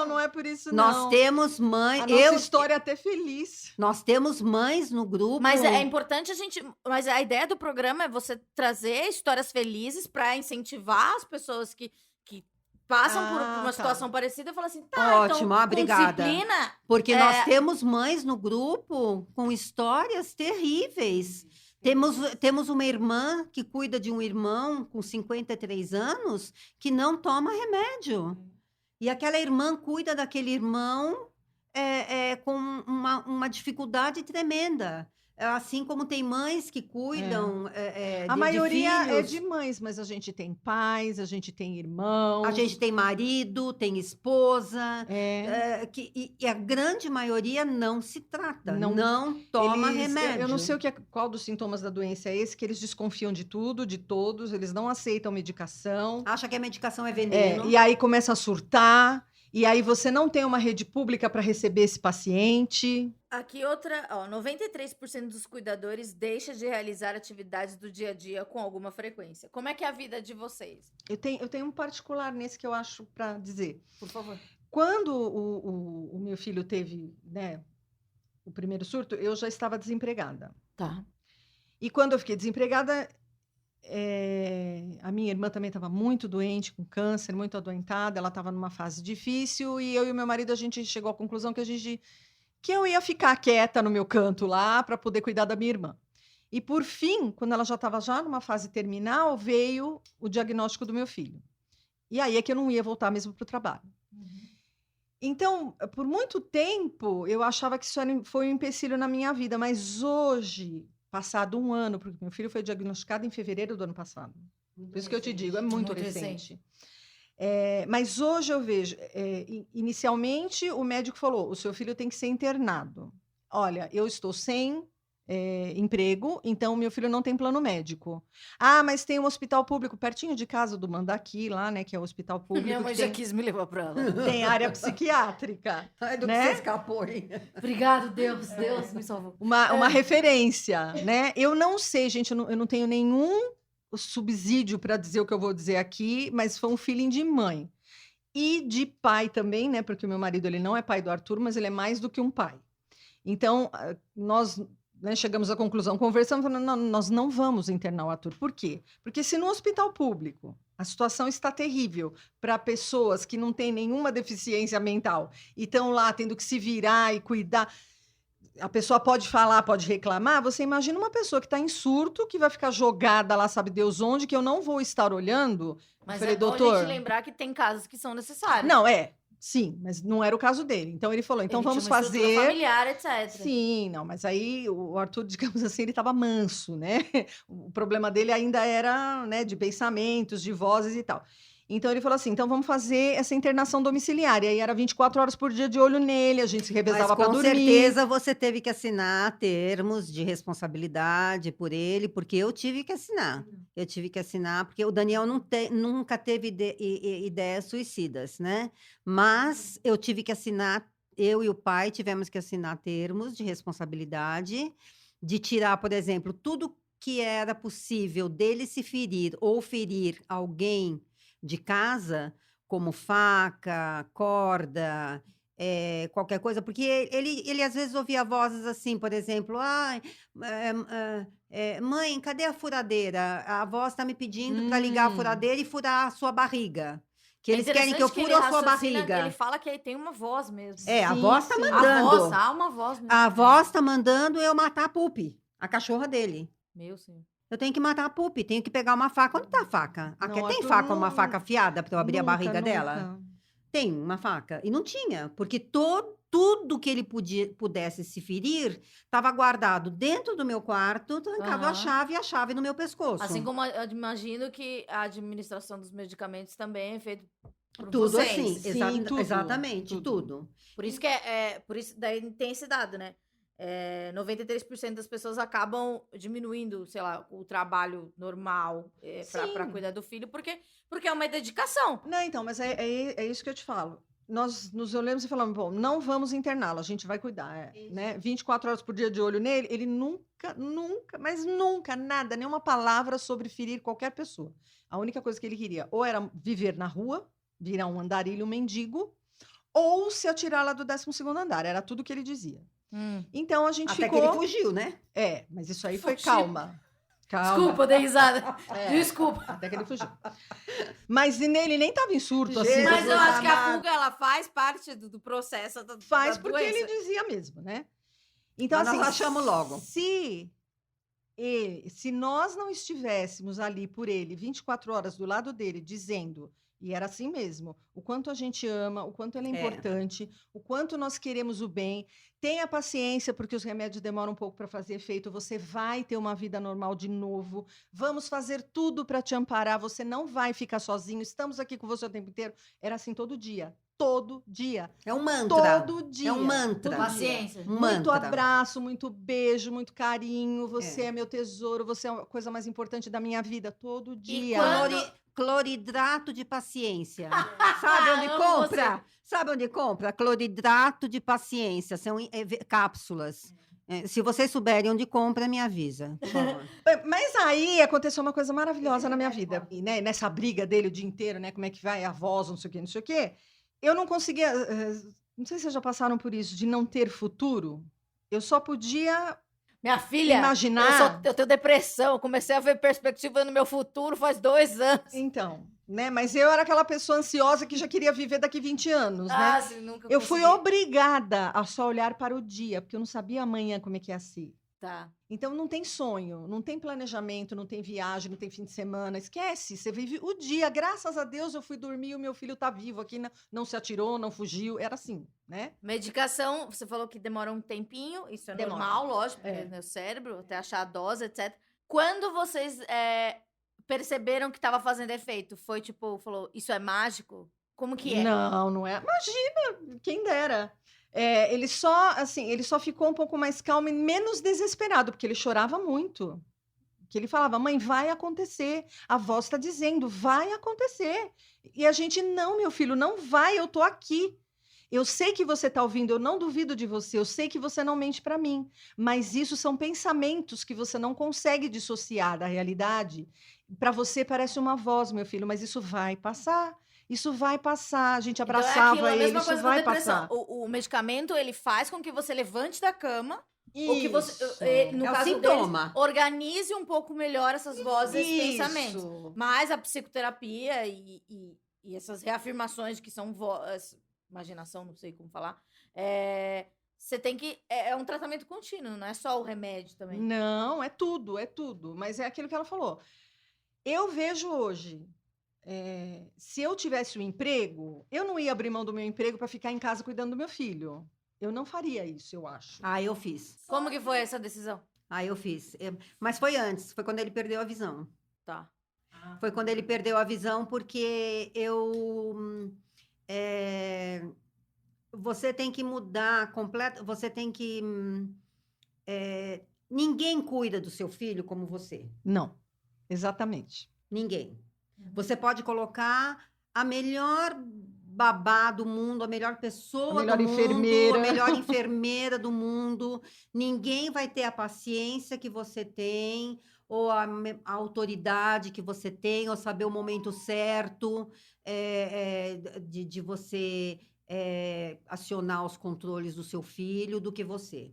não é por isso Nós não. temos mães. A nossa história é até feliz. Nós temos mães no grupo. Mas é importante a gente. Mas a ideia do programa é você trazer histórias felizes para incentivar as pessoas que passam por uma tá. situação parecida e falam assim: tá, Ótimo, então, com obrigada. disciplina. Porque nós temos mães no grupo com histórias terríveis. Temos uma irmã que cuida de um irmão com 53 anos que não toma remédio. E aquela irmã cuida daquele irmão com uma dificuldade tremenda. Assim como tem mães que cuidam A maioria de filhos. é de mães, mas a gente tem pais, a gente tem irmãos. A gente tem marido, tem esposa. E a grande maioria não se trata, não toma remédio. Eu não sei qual dos sintomas da doença é esse, que eles desconfiam de tudo, de todos, eles não aceitam medicação. Acha que a medicação é veneno. E aí começa a surtar, e aí você não tem uma rede pública para receber esse paciente. Aqui outra, 93% dos cuidadores deixa de realizar atividades do dia a dia com alguma frequência. Como é que é a vida de vocês? Eu tenho um particular nesse que eu acho para dizer. Por favor. Quando o meu filho teve, o primeiro surto, eu já estava desempregada. Tá. E quando eu fiquei desempregada, a minha irmã também estava muito doente, com câncer, muito adoentada, ela estava numa fase difícil, e eu e meu marido, a gente chegou à conclusão que eu ia ficar quieta no meu canto lá para poder cuidar da minha irmã. E por fim, quando ela já estava numa fase terminal, veio o diagnóstico do meu filho. E aí é que eu não ia voltar mesmo para o trabalho. Então, por muito tempo, eu achava que isso foi um empecilho na minha vida, mas hoje, passado um ano, porque meu filho foi diagnosticado em fevereiro do ano passado. Por isso que eu te digo, é muito recente. Mas hoje eu vejo, inicialmente o médico falou, o seu filho tem que ser internado. Olha, eu estou sem emprego, então meu filho não tem plano médico. Ah, mas tem um hospital público pertinho de casa do Mandaqui, lá, né, que é o hospital público. Minha mãe já quis me levar para lá. Tem área psiquiátrica. Ai, do né? que você escapou, hein? Obrigado, Deus me salvou. Uma referência, né? Eu não sei, gente, eu não tenho nenhum subsídio para dizer o que eu vou dizer aqui, mas foi um feeling de mãe. E de pai também, né? Porque o meu marido, ele não é pai do Arthur, mas ele é mais do que um pai. Então, nós chegamos à conclusão, conversamos, falando, não, nós não vamos internar o Arthur. Por quê? Porque se no hospital público a situação está terrível para pessoas que não têm nenhuma deficiência mental e estão lá tendo que se virar e cuidar, a pessoa pode falar, pode reclamar, você imagina uma pessoa que está em surto, que vai ficar jogada lá, sabe Deus onde, que eu não vou estar olhando. Mas falei, é bom doutor, a gente lembrar que tem casos que são necessários. Não, sim, mas não era o caso dele. Então ele falou, então Ele vamos tinha uma estrutura fazer... familiar, etc. Sim, não, mas aí o Arthur, digamos assim, ele estava manso, né? O problema dele ainda era, né, de pensamentos, de vozes e tal. Então ele falou assim, então vamos fazer essa internação domiciliar. E aí era 24 horas por dia de olho nele, a gente se revezava para Mas com dormir. certeza você teve que assinar termos de responsabilidade por ele, porque eu tive que assinar. Eu tive que assinar, porque o Daniel nunca teve ideias suicidas, né? Mas eu tive que assinar, eu e o pai tivemos que assinar termos de responsabilidade, de tirar, por exemplo, tudo que era possível dele se ferir ou ferir alguém de casa, como faca, corda, qualquer coisa, porque ele às vezes ouvia vozes assim, por exemplo, mãe, cadê a furadeira? A voz está me pedindo para ligar a furadeira e furar a sua barriga. Que eles querem que eu fure a sua barriga. Ele fala que tem uma voz mesmo. A voz está mandando. Há uma voz mesmo. A voz está mandando eu matar a Pupi, a cachorra dele. Meu senhor. Eu tenho que matar a Pupi, tenho que pegar uma faca. Onde tá a faca? Tem faca, uma faca afiada para eu abrir a barriga dela? Tem uma faca. E não tinha, porque tudo que ele pudesse se ferir estava guardado dentro do meu quarto, trancado a chave e a chave no meu pescoço. Assim como eu imagino que a administração dos medicamentos também é feita por tudo vocês. Assim, Sim, tudo, exatamente, tudo. Por isso que por isso daí tem esse dado, né? 93% das pessoas acabam diminuindo, sei lá, o trabalho normal pra cuidar do filho, porque é uma dedicação. Não, então, mas é isso que eu te falo. Nós nos olhamos e falamos, bom, não vamos interná-lo, a gente vai cuidar, né? 24 horas por dia de olho nele, ele nunca, mas nunca, nada, nenhuma palavra sobre ferir qualquer pessoa. A única coisa que ele queria ou era viver na rua, virar um andarilho, um mendigo, ou se atirar lá do 12º andar, era tudo que ele dizia. Então a gente Até ficou... que ele fugiu, né? mas isso aí foi Fugiu. calma. Desculpa, eu dei risada. Desculpa. Até que ele fugiu. Mas ele nem estava em surto, assim. Jesus Mas eu acho que a amado. fuga, ela faz parte do processo da Faz da porque doença. ele dizia mesmo, né? Então, Mas assim, nós achamos logo. Se nós não estivéssemos ali por ele, 24 horas do lado dele, dizendo, e era assim mesmo, o quanto a gente ama, o quanto ele é importante, o quanto nós queremos o bem, tenha paciência, porque os remédios demoram um pouco para fazer efeito, você vai ter uma vida normal de novo, vamos fazer tudo para te amparar, você não vai ficar sozinho, estamos aqui com você o tempo inteiro. Era assim todo dia. Todo dia. É um mantra. Todo dia. É um mantra. Todo dia. Paciência. Um Muito mantra. abraço, muito beijo, muito carinho. Você é meu tesouro, você é a coisa mais importante da minha vida. Todo dia. quando- Cloridrato de paciência. Sabe onde Amo compra? Sabe onde compra? Cloridrato de paciência. São cápsulas. Se vocês souberem onde compra, me avisa. Por favor. Mas aí aconteceu uma coisa maravilhosa na minha vida. E, né, nessa briga dele o dia inteiro, né? Como é que vai a voz, não sei o quê, não sei o quê. Eu não conseguia... não sei se vocês já passaram por isso, de não ter futuro. Eu só podia Minha filha, imaginar... eu tenho depressão, comecei a ver perspectiva no meu futuro faz 2 anos. Então, né? Mas eu era aquela pessoa ansiosa que já queria viver daqui 20 anos, né? Sim, nunca Eu fui consegui. obrigada a só olhar para o dia, porque eu não sabia amanhã como é que ia ser. Tá. Então, não tem sonho, não tem planejamento, não tem viagem, não tem fim de semana. Esquece, você vive o dia. Graças a Deus, eu fui dormir e o meu filho está vivo aqui, não se atirou, não fugiu. Era assim, né? Medicação, você falou que demora um tempinho, isso é Demora. normal, lógico, porque é no cérebro, até achar a dose, etc. Quando vocês perceberam que estava fazendo efeito, foi tipo, falou, isso é mágico? Como que é? Não é. Imagina, quem dera. Ele só ficou um pouco mais calmo e menos desesperado, porque ele chorava muito. Que ele falava, mãe, vai acontecer. A voz está dizendo, vai acontecer. E a gente, não, meu filho, não vai, eu tô aqui. Eu sei que você está ouvindo, eu não duvido de você, eu sei que você não mente para mim, mas isso são pensamentos que você não consegue dissociar da realidade. Para você parece uma voz, meu filho, mas isso vai passar. Isso vai passar. A gente abraçava então é aquilo, a ele, mesma isso coisa da vai depressão. passar. O medicamento, ele faz com que você levante da cama, ou que você, Isso. no É o caso sintoma. deles, organize um pouco melhor essas vozes e Isso. pensamentos. Mas a psicoterapia e essas reafirmações que são imaginação, não sei como falar, você tem que... É um tratamento contínuo, não é só o remédio também. Não, é tudo, é tudo. Mas é aquilo que ela falou. Eu vejo hoje, se eu tivesse um emprego, eu não ia abrir mão do meu emprego para ficar em casa cuidando do meu filho. Eu não faria isso, eu acho. Eu fiz. Como que foi essa decisão? Eu fiz. Mas foi antes, foi quando ele perdeu a visão. Tá. Foi quando ele perdeu a visão, porque você tem que mudar completo. Você tem que. Ninguém cuida do seu filho como você. Não, exatamente. Ninguém. Você pode colocar a melhor babá do mundo, a melhor pessoa A melhor do mundo, enfermeira. a melhor enfermeira do mundo. Ninguém vai ter a paciência que você tem, ou a autoridade que você tem, ou saber o momento certo de você acionar os controles do seu filho do que você.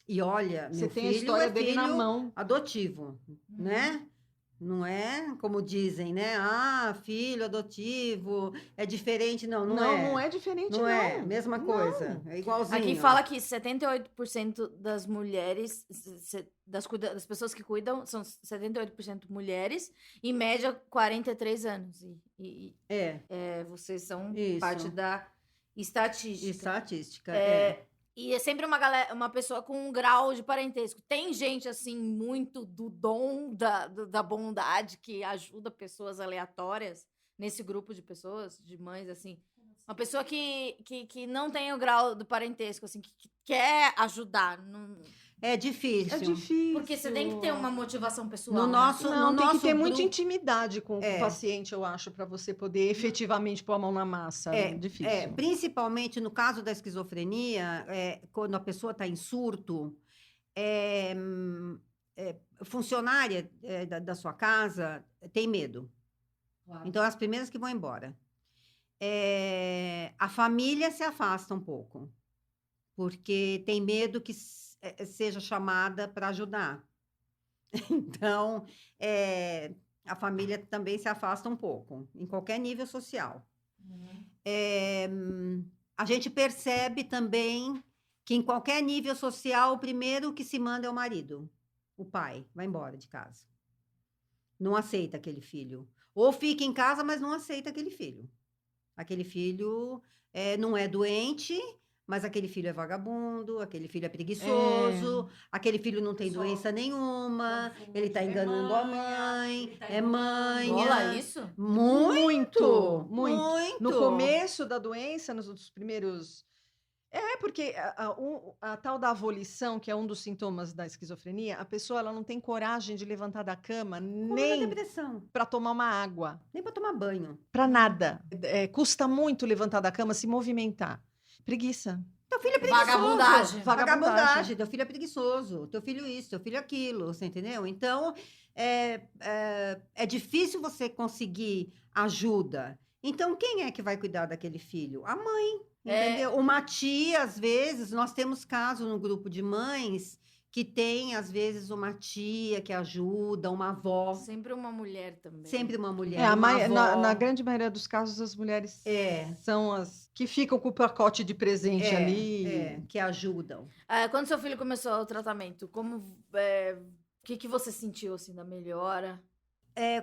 E olha, Você meu tem a filho história é dele na filho mão. adotivo, né? Não é como dizem, né? Filho adotivo, é diferente. Não é. Não é diferente, Não é, mesma coisa. É igualzinho. Aqui fala que 78% das mulheres, das pessoas que cuidam, são 78% mulheres, em média 43 anos. Vocês são Isso. parte da estatística. Estatística, E é sempre uma pessoa com um grau de parentesco. Tem gente, assim, muito do dom da bondade que ajuda pessoas aleatórias nesse grupo de pessoas, de mães, assim. Uma pessoa que não tem o grau do parentesco, assim, que quer ajudar. É difícil. É difícil. Porque você tem que ter uma motivação pessoal. No né? nosso, Não, no tem que nosso ter muita grupo- intimidade com o É. paciente, eu acho, para você poder efetivamente pôr a mão na massa. É difícil. Principalmente no caso da esquizofrenia, quando a pessoa está em surto, funcionária da sua casa tem medo. Claro. Então, as primeiras que vão embora. A família se afasta um pouco, porque tem medo que seja chamada para ajudar. Então, a família também se afasta um pouco, em qualquer nível social. A gente percebe também que em qualquer nível social, o primeiro que se manda é o marido. O pai vai embora de casa. Não aceita aquele filho. Ou fica em casa, mas não aceita aquele filho. Aquele filho não é doente, mas aquele filho é vagabundo, aquele filho é preguiçoso, aquele filho não tem doença nenhuma, ele está enganando a mãe, é manha. Rola isso? Muito. No começo da doença, nos primeiros... porque a tal da avolição, que é um dos sintomas da esquizofrenia, a pessoa ela não tem coragem de levantar da cama nem depressão, para tomar uma água, nem para tomar banho. para nada. Custa muito levantar da cama, se movimentar. Preguiça. Teu filho é preguiçoso. Vagabundagem. Vagabundagem. Teu filho é preguiçoso. Teu filho isso, teu filho aquilo. Você entendeu? Então, é difícil você conseguir ajuda. Então, quem é que vai cuidar daquele filho? A mãe. Entendeu? Uma tia, às vezes, nós temos casos no grupo de mães que tem, às vezes, uma tia que ajuda, uma avó. Sempre uma mulher também. Sempre uma mulher. Na grande maioria dos casos, as mulheres são as que ficam com o pacote de presente ali. Que ajudam. Quando seu filho começou o tratamento, o que você sentiu, assim, da melhora?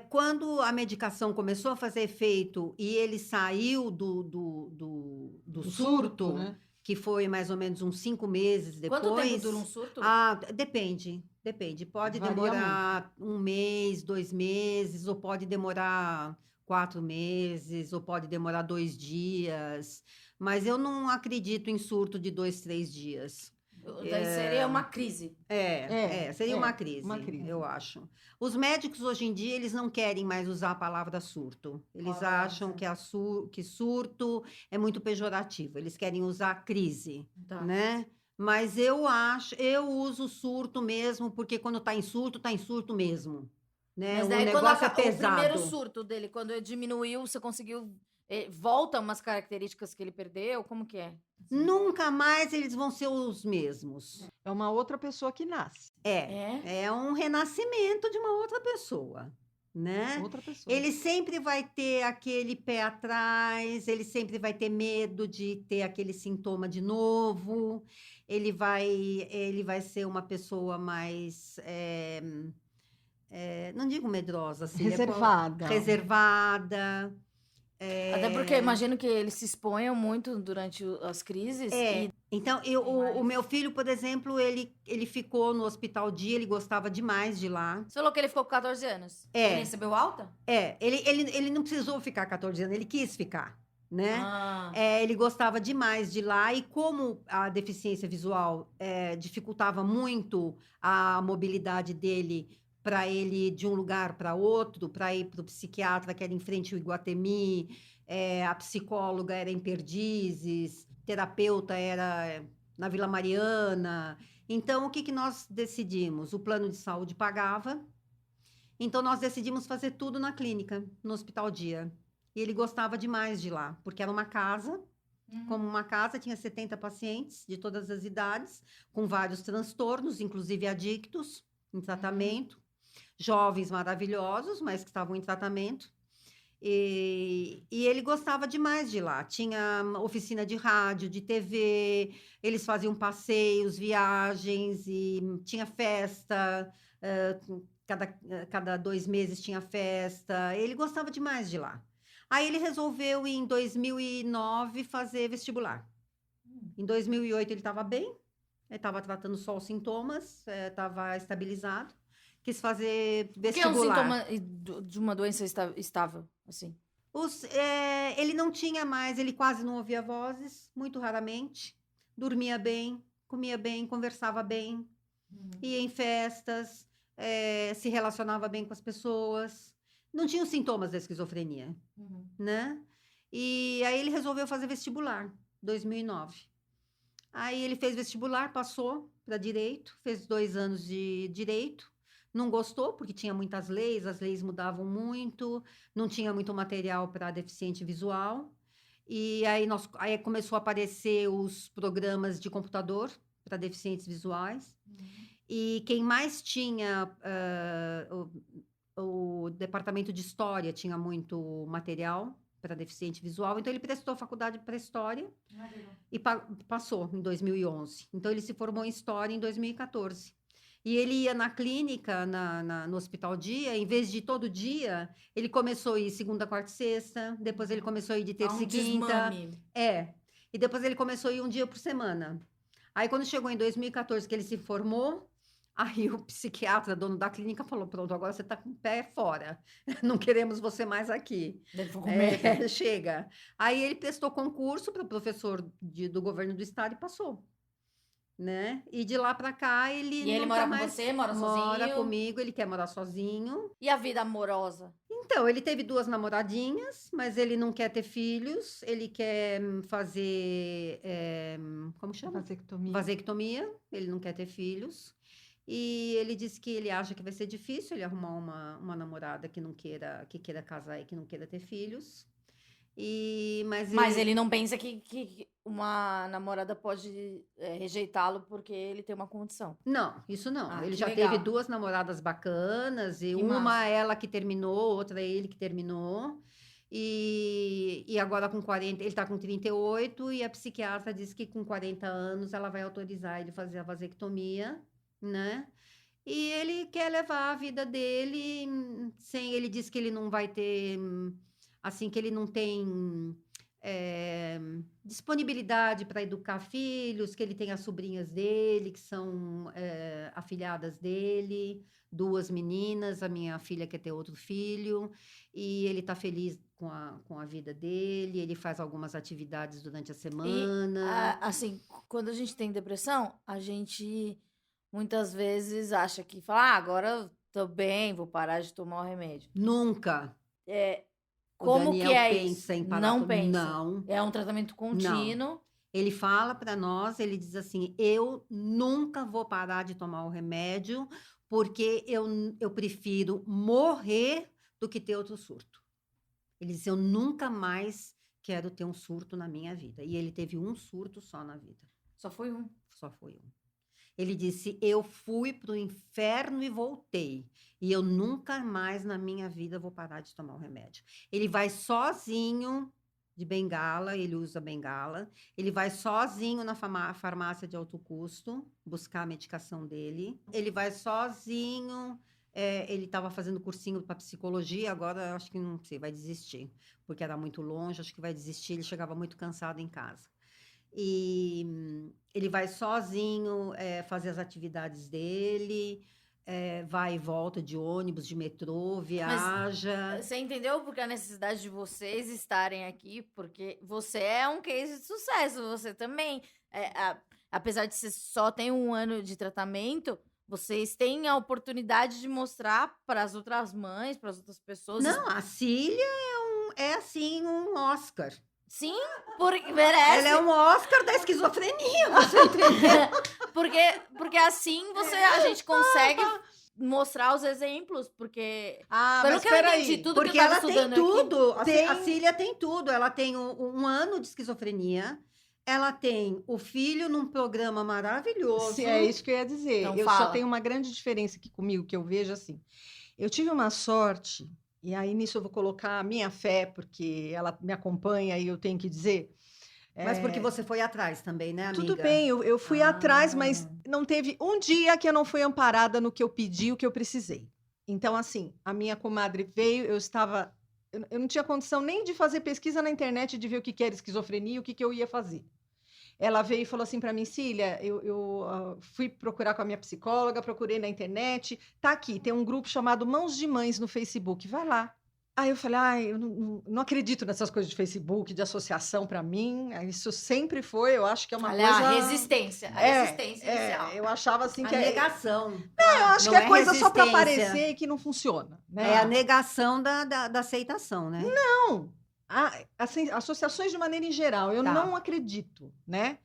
Quando a medicação começou a fazer efeito e ele saiu do surto, né? Que foi mais ou menos uns 5 meses depois. Quanto tempo dura um surto? Depende. Pode Varia demorar 1 mês, 2 meses, ou pode demorar 4 meses, ou pode demorar 2 dias. Mas eu não acredito em surto de 2, 3 dias. Daí seria uma crise. Seria uma crise, eu acho. Os médicos, hoje em dia, eles não querem mais usar a palavra surto. Eles acham que surto é muito pejorativo. Eles querem usar crise, né? Mas eu uso surto mesmo, porque quando está em surto mesmo. Né? Mas daí, o negócio é pesado. O primeiro surto dele, quando diminuiu, você conseguiu... Volta umas características que ele perdeu? Como que é? Nunca mais eles vão ser os mesmos. É uma outra pessoa que nasce. É um renascimento de uma outra pessoa, né? Outra pessoa. Ele sempre vai ter aquele pé atrás, ele sempre vai ter medo de ter aquele sintoma de novo, ele vai ser uma pessoa mais... não digo medrosa, assim. Reservada. Até porque eu imagino que eles se exponham muito durante as crises. Então, o meu filho, por exemplo, ele ficou no hospital dia, ele gostava demais de lá. Você falou que ele ficou com 14 anos. Ele recebeu alta? Ele não precisou ficar 14 anos, ele quis ficar, né? Ele gostava demais de lá e como a deficiência visual dificultava muito a mobilidade dele para ele ir de um lugar para outro, para ir para o psiquiatra que era em frente ao Iguatemi, a psicóloga era em Perdizes, terapeuta era na Vila Mariana. Então, o que nós decidimos? O plano de saúde pagava, então nós decidimos fazer tudo na clínica, no Hospital Dia. E ele gostava demais de lá, porque era uma casa, como uma casa, tinha 70 pacientes de todas as idades, com vários transtornos, inclusive adictos, em tratamento. Jovens maravilhosos, mas que estavam em tratamento. E ele gostava demais de lá. Tinha oficina de rádio, de TV, eles faziam passeios, viagens, e tinha festa, cada 2 meses tinha festa. Ele gostava demais de lá. Aí ele resolveu, em 2009, fazer vestibular. Em 2008 ele estava bem, ele estava tratando só os sintomas, estava estabilizado. Quis fazer vestibular. O que é um sintoma de uma doença estável, assim? Ele não tinha mais, ele quase não ouvia vozes, muito raramente. Dormia bem, comia bem, conversava bem, ia em festas, se relacionava bem com as pessoas. Não tinha os sintomas da esquizofrenia, né? E aí ele resolveu fazer vestibular, 2009. Aí ele fez vestibular, passou para direito, fez 2 anos de direito. Não gostou, porque tinha muitas leis, as leis mudavam muito, não tinha muito material para deficiente visual. E aí começou a aparecer os programas de computador para deficientes visuais. E quem mais tinha, o departamento de história tinha muito material para deficiente visual, então ele prestou faculdade para história e passou em 2011. Então ele se formou em história em 2014. E ele ia na clínica, no Hospital Dia, em vez de todo dia, ele começou a ir segunda, quarta e sexta, depois ele começou a ir de terça e quinta. E depois ele começou a ir um dia por semana. Aí quando chegou em 2014, que ele se formou, aí o psiquiatra, dono da clínica, falou, pronto, agora você está com o pé fora, não queremos você mais aqui. Chega. Aí ele prestou concurso para professor do governo do estado e passou. Né? E de lá para cá ele E ele mora com você? Mora sozinho? Mora comigo, ele quer morar sozinho. E a vida amorosa? Então, ele teve 2 namoradinhas, mas ele não quer ter filhos, ele quer fazer, como chama? Vasectomia, ele não quer ter filhos. E ele disse que ele acha que vai ser difícil ele arrumar uma namorada que queira casar e que não queira ter filhos. Mas ele não pensa que uma namorada pode rejeitá-lo porque ele tem uma condição. Não, isso não. Ele já legal. teve 2 namoradas bacanas, e uma ela que terminou, outra ele que terminou. E agora com 40, ele está com 38, e a psiquiatra disse que com 40 anos ela vai autorizar ele fazer a vasectomia, né? E ele quer levar a vida dele sem... Ele diz que ele não vai ter... Assim, que ele não tem disponibilidade para educar filhos, que ele tem as sobrinhas dele, que são afilhadas dele, 2 meninas, a minha filha quer ter outro filho, e ele está feliz com a vida dele, ele faz algumas atividades durante a semana. Assim, quando a gente tem depressão, a gente muitas vezes acha que fala, agora eu tô bem, vou parar de tomar o remédio. Nunca. Como Daniel que é pensa isso? em parar Não com- pensa. Não. É um tratamento contínuo. Não. Ele fala para nós, ele diz assim, eu nunca vou parar de tomar o remédio, porque eu prefiro morrer do que ter outro surto. Ele diz, eu nunca mais quero ter um surto na minha vida. E ele teve um surto só na vida. Só foi um. Só foi um. Ele disse, eu fui para o inferno e voltei. E eu nunca mais na minha vida vou parar de tomar o remédio. Ele vai sozinho de bengala, ele usa bengala. Ele vai sozinho na farmácia de alto custo buscar a medicação dele. Ele vai sozinho... ele estava fazendo cursinho para psicologia, agora acho que não sei, vai desistir. Porque era muito longe, acho que vai desistir. Ele chegava muito cansado em casa. E ele vai sozinho fazer as atividades dele, vai e volta de ônibus, de metrô, viaja. Você entendeu porque a necessidade de vocês estarem aqui? Porque você é um case de sucesso, você também. Apesar de você só ter 1 ano de tratamento, vocês têm a oportunidade de mostrar para as outras mães, para as outras pessoas. Não, a Cília é assim um Oscar. Sim, porque merece. Ela é um Oscar da esquizofrenia, você entendeu? porque assim a gente consegue mostrar os exemplos, porque pelo mas que eu entendi, tudo porque que eu tava ela tem estudando tudo. aqui, A Cília tem tudo. Ela tem 1 ano de esquizofrenia. Ela tem o filho num programa maravilhoso. Sim, é isso que eu ia dizer. Então, eu fala. só tenho uma grande diferença aqui comigo, que eu vejo assim. Eu tive uma sorte, e aí nisso eu vou colocar a minha fé, porque ela me acompanha e eu tenho que dizer. Mas porque você foi atrás também, né, amiga? Tudo bem, eu fui atrás, mas não teve um dia que eu não fui amparada no que eu pedi, o que eu precisei. Então, assim, a minha comadre veio, eu não tinha condição nem de fazer pesquisa na internet de ver o que era esquizofrenia e o que eu ia fazer. Ela veio e falou assim para mim, Cília, eu fui procurar com a minha psicóloga, procurei na internet, tá aqui, tem um grupo chamado Mãos de Mães no Facebook, vai lá. Aí eu falei, eu não acredito nessas coisas de Facebook, de associação para mim. Isso sempre foi, eu acho que é uma Olha, coisa... a resistência inicial. Eu achava assim que... A negação. eu acho Não que é é coisa só para resistência. aparecer e que não funciona, né? É a negação da aceitação, né? Não, assim, associações de maneira em geral, eu Tá. não acredito, né?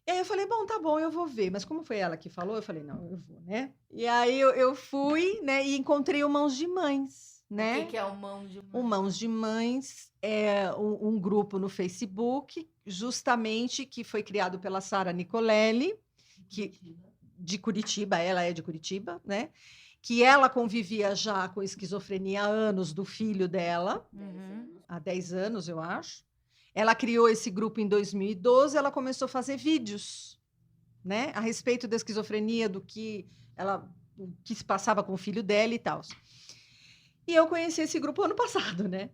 E aí eu falei, bom, tá bom, eu vou ver. Mas como foi ela que falou, eu falei, não, eu vou, né? E aí eu fui, né, e encontrei o Mãos de Mães, né? O que é o Mão de Mãe? O Mãos de Mães é um grupo no Facebook, justamente que foi criado pela Sara Nicolelli, de Curitiba, ela é de Curitiba, né? Que ela convivia já com esquizofrenia há anos do filho dela, há 10 anos, eu acho. Ela criou esse grupo em 2012, ela começou a fazer vídeos, né, a respeito da esquizofrenia, do que se passava com o filho dela e tal. E eu conheci esse grupo ano passado, né?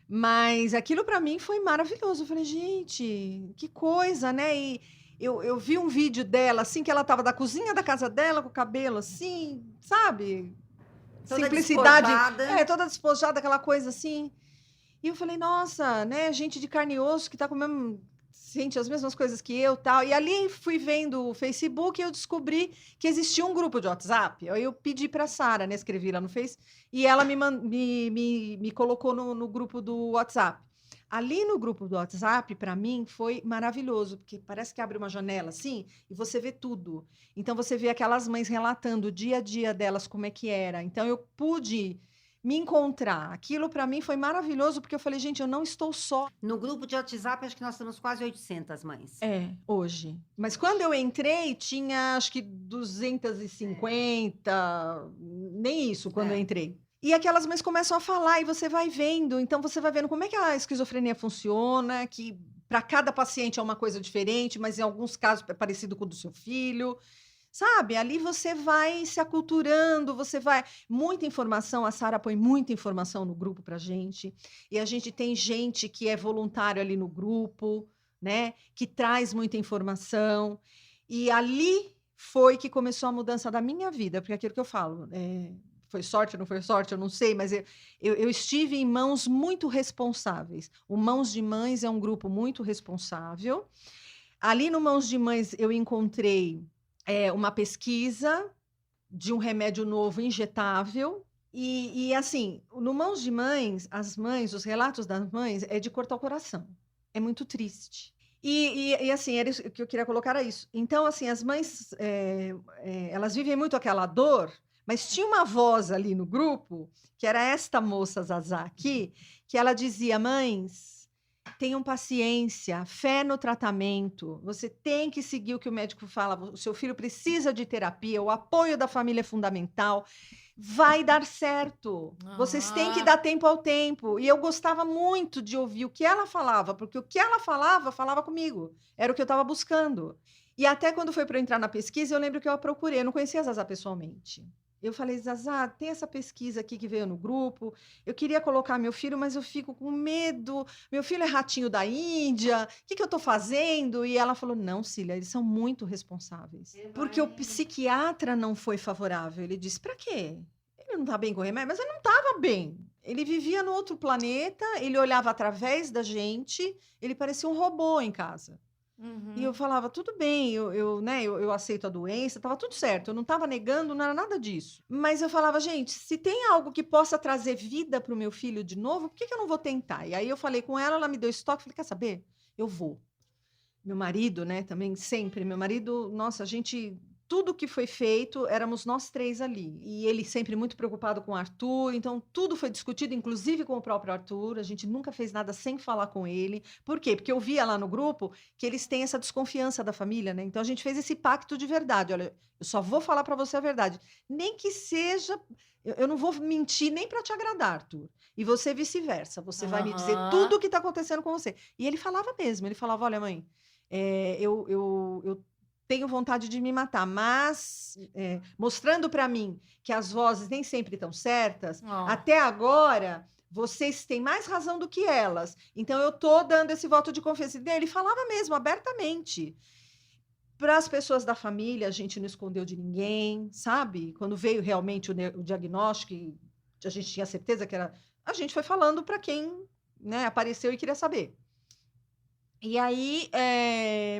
Mas aquilo para mim foi maravilhoso. Eu falei, gente, que coisa, né? E eu vi um vídeo dela, assim, que ela estava da cozinha da casa dela, com o cabelo assim, sabe? Toda Simplicidade. despojada. Toda despojada, aquela coisa assim. E eu falei, nossa, né? Gente de carne e osso que tá sente as mesmas coisas que eu, tal. E ali fui vendo o Facebook e eu descobri que existia um grupo de WhatsApp. Aí eu pedi para a Sara, né? Escrevi lá no Face, e ela me colocou no grupo do WhatsApp. Ali no grupo do WhatsApp, para mim, foi maravilhoso, porque parece que abre uma janela assim e você vê tudo. Então, você vê aquelas mães relatando o dia a dia delas, como é que era. Então, eu pude me encontrar. Aquilo para mim foi maravilhoso, porque eu falei, gente, eu não estou só. No grupo de WhatsApp, acho que nós temos quase 800 mães. Hoje. Mas quando eu entrei, tinha acho que 250, nem isso quando eu entrei. E aquelas mães começam a falar e você vai vendo. Então, você vai vendo como é que a esquizofrenia funciona, que para cada paciente é uma coisa diferente, mas em alguns casos é parecido com o do seu filho. Sabe, ali você vai se aculturando, você vai... Muita informação, a Sara põe muita informação no grupo pra gente, e a gente tem gente que é voluntário ali no grupo, né, que traz muita informação, e ali foi que começou a mudança da minha vida, porque é aquilo que eu falo, foi sorte ou não foi sorte, eu não sei, mas eu estive em mãos muito responsáveis. O Mãos de Mães é um grupo muito responsável. Ali no Mãos de Mães eu encontrei uma pesquisa de um remédio novo injetável. E assim, no Mãos de Mães, as mães, os relatos das mães é de cortar o coração. É muito triste. E assim, era isso que eu queria colocar, era isso. Então, assim, as mães, elas vivem muito aquela dor, mas tinha uma voz ali no grupo, que era esta moça Zazá aqui, que ela dizia, mães... Tenham paciência, fé no tratamento. Você tem que seguir o que o médico fala. O seu filho precisa de terapia, o apoio da família é fundamental. Vai dar certo. Vocês têm que dar tempo ao tempo. E eu gostava muito de ouvir o que ela falava, porque o que ela falava, falava comigo. Era o que eu estava buscando. E até quando foi para eu entrar na pesquisa, eu lembro que eu a procurei. Eu não conhecia a Zazá pessoalmente. Eu falei, Zazá, tem essa pesquisa aqui que veio no grupo, eu queria colocar meu filho, mas eu fico com medo, meu filho é ratinho da Índia, o que eu estou fazendo? E ela falou, não, Cília, eles são muito responsáveis. Porque o psiquiatra não foi favorável. Ele disse, para quê? Ele não está bem com o remédio, mas ele não estava bem. Ele vivia no outro planeta, ele olhava através da gente, ele parecia um robô em casa. E eu falava, tudo bem, eu aceito a doença, estava tudo certo, eu não estava negando, não era nada disso. Mas eu falava, gente, se tem algo que possa trazer vida para o meu filho de novo, por que eu não vou tentar? E aí eu falei com ela, ela me deu estoque, falei, quer saber? Eu vou. Meu marido, né, também sempre, meu marido, nossa, tudo que foi feito, éramos nós três ali. E ele sempre muito preocupado com o Arthur, então tudo foi discutido, inclusive com o próprio Arthur, a gente nunca fez nada sem falar com ele. Por quê? Porque eu via lá no grupo que eles têm essa desconfiança da família, né? Então a gente fez esse pacto de verdade. Olha, eu só vou falar para você a verdade. Nem que seja... Eu não vou mentir nem para te agradar, Arthur. E você vice-versa. Você vai me dizer tudo o que está acontecendo com você. E ele falava mesmo, ele falava, olha, mãe, eu tenho vontade de me matar, mas mostrando para mim que as vozes nem sempre estão certas, até agora vocês têm mais razão do que elas. Então eu tô dando esse voto de confiança. Ele falava mesmo, abertamente. Para as pessoas da família, a gente não escondeu de ninguém, sabe? Quando veio realmente o diagnóstico, a gente tinha certeza que era a gente foi falando para quem, né, apareceu e queria saber. E aí,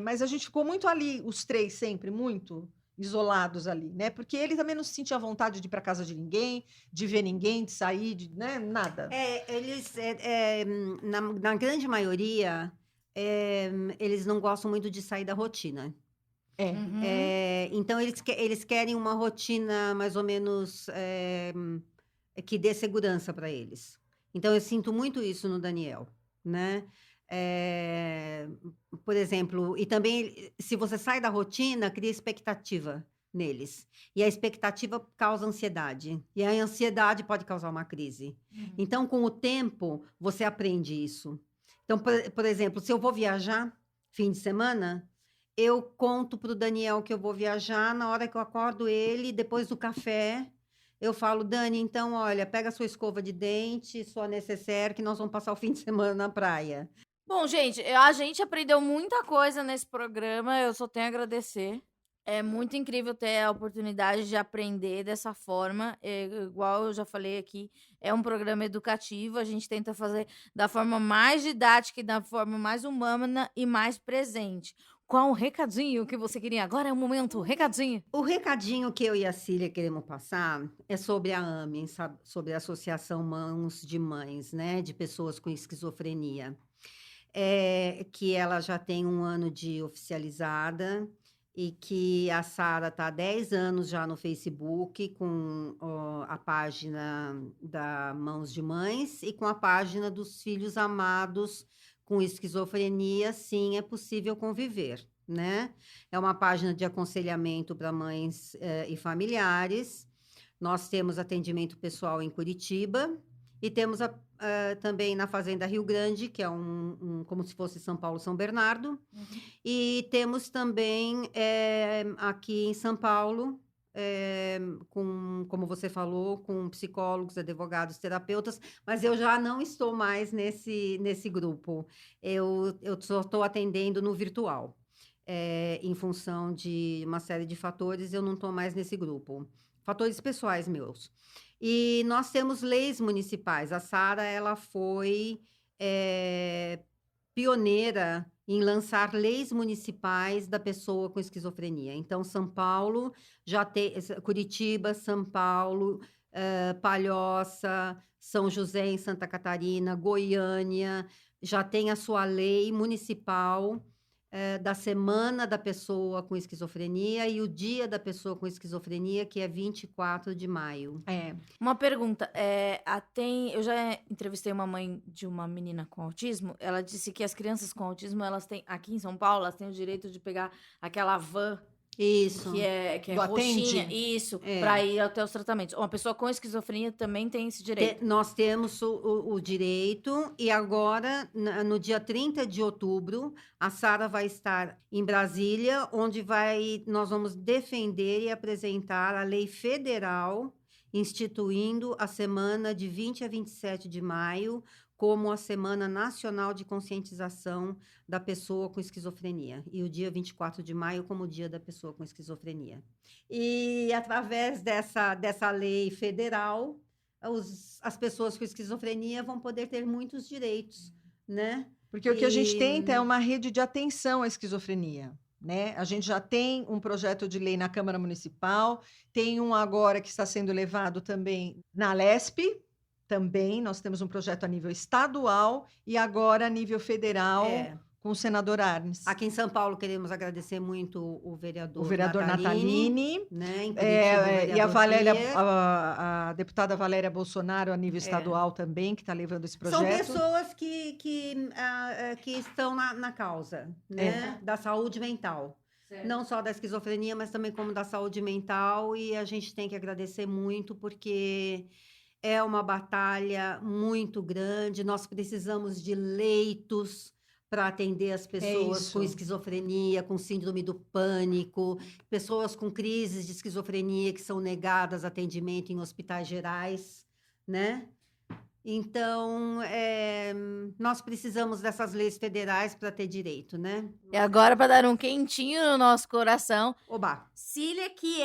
mas a gente ficou muito ali, os três sempre, muito isolados ali, né? Porque ele também não se sentia vontade de ir para casa de ninguém, de ver ninguém, de sair, né? Nada. Eles, na grande maioria, eles não gostam muito de sair da rotina. Uhum. Então, eles querem uma rotina mais ou menos que dê segurança para eles. Então, eu sinto muito isso no Daniel, né? Por exemplo, e também, se você sai da rotina, cria expectativa neles. E a expectativa causa ansiedade. E a ansiedade pode causar uma crise. Então, com o tempo, você aprende isso. Então, por exemplo, se eu vou viajar fim de semana, eu conto para o Daniel que eu vou viajar na hora que eu acordo ele, depois do café. Eu falo, Dani, então, olha, pega a sua escova de dente, sua necessaire, que nós vamos passar o fim de semana na praia. Bom, gente, a gente aprendeu muita coisa nesse programa, eu só tenho a agradecer. É muito incrível ter a oportunidade de aprender dessa forma. Igual eu já falei aqui, é um programa educativo, a gente tenta fazer da forma mais didática e da forma mais humana e mais presente. Qual o recadinho que você queria? Agora é o momento, recadinho. O recadinho que eu e a Cília queremos passar é sobre a AMEN, sobre a Associação Mãos de Mães, né, de pessoas com esquizofrenia. Que ela já tem 1 ano de oficializada e que a Sara está há 10 anos já no Facebook com a página da Mãos de Mães e com a página dos Filhos Amados com esquizofrenia. Sim, é possível conviver, né? É uma página de aconselhamento para mães e familiares. Nós temos atendimento pessoal em Curitiba e temos também na Fazenda Rio Grande, que é como se fosse São Paulo, São Bernardo. E temos também aqui em São Paulo, como você falou, com psicólogos, advogados, terapeutas, mas eu já não estou mais nesse grupo. Eu só estou atendendo no virtual. Em função de uma série de fatores, eu não estou mais nesse grupo. Fatores pessoais meus. E nós temos leis municipais. A Sara, ela foi pioneira em lançar leis municipais da pessoa com esquizofrenia. Então, São Paulo já tem, Curitiba, São Paulo, Palhoça, São José em Santa Catarina, Goiânia, já tem a sua lei municipal da semana da pessoa com esquizofrenia e o dia da pessoa com esquizofrenia, que é 24 de maio. Uma pergunta, eu já entrevistei uma mãe de uma menina com autismo, ela disse que as crianças com autismo, elas têm, aqui em São Paulo, elas têm o direito de pegar aquela van Isso. que é roxinha, isso, para ir até os tratamentos. Uma pessoa com esquizofrenia também tem esse direito. Nós temos o direito, e agora, no dia 30 de outubro, a Sara vai estar em Brasília, onde nós vamos defender e apresentar a lei federal instituindo a semana de 20 a 27 de maio como a Semana Nacional de Conscientização da Pessoa com Esquizofrenia. E o dia 24 de maio como o Dia da Pessoa com Esquizofrenia. E, através dessa lei federal, as pessoas com esquizofrenia vão poder ter muitos direitos, né? Porque o que a gente tenta é uma rede de atenção à esquizofrenia, né? A gente já tem um projeto de lei na Câmara Municipal, tem um agora que está sendo levado também na LESP, também nós temos um projeto a nível estadual e agora a nível federal com o senador Arnes. Aqui em São Paulo queremos agradecer muito o vereador Natalini, né? Em e a Valéria, a deputada Valéria Bolsonaro a nível estadual também, que está levando esse projeto. São pessoas que estão na causa, né? Da saúde mental. Certo. Não só da esquizofrenia, mas também como da saúde mental, e a gente tem que agradecer muito, porque é uma batalha muito grande. Nós precisamos de leitos para atender as pessoas com esquizofrenia, com síndrome do pânico, pessoas com crises de esquizofrenia que são negadas atendimento em hospitais gerais, né? Então, nós precisamos dessas leis federais para ter direito, né? E agora, para dar um quentinho no nosso coração, Oba! Cília, que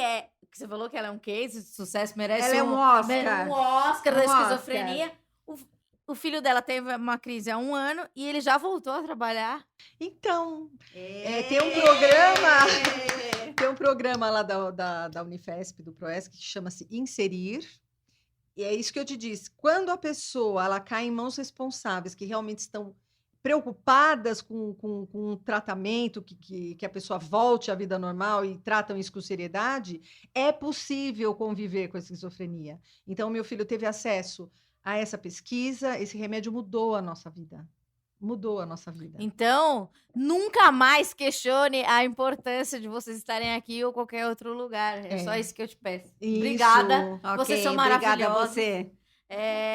você falou que ela é um case de sucesso, merece ela é um Oscar. Um Oscar da esquizofrenia. O filho dela teve uma crise há 1 ano e ele já voltou a trabalhar. Então, tem um programa... Tem um programa lá da Unifesp, do Proesc, que chama-se Inserir. E é isso que eu te disse. Quando a pessoa ela cai em mãos responsáveis, que realmente estão preocupadas com um tratamento, que a pessoa volte à vida normal e tratam isso com seriedade, é possível conviver com a esquizofrenia. Então, meu filho teve acesso a essa pesquisa, esse remédio mudou a nossa vida. Mudou a nossa vida. Então, nunca mais questione a importância de vocês estarem aqui ou qualquer outro lugar. É só isso que eu te peço. Isso. Obrigada. Vocês são maravilhosos. Obrigada a você.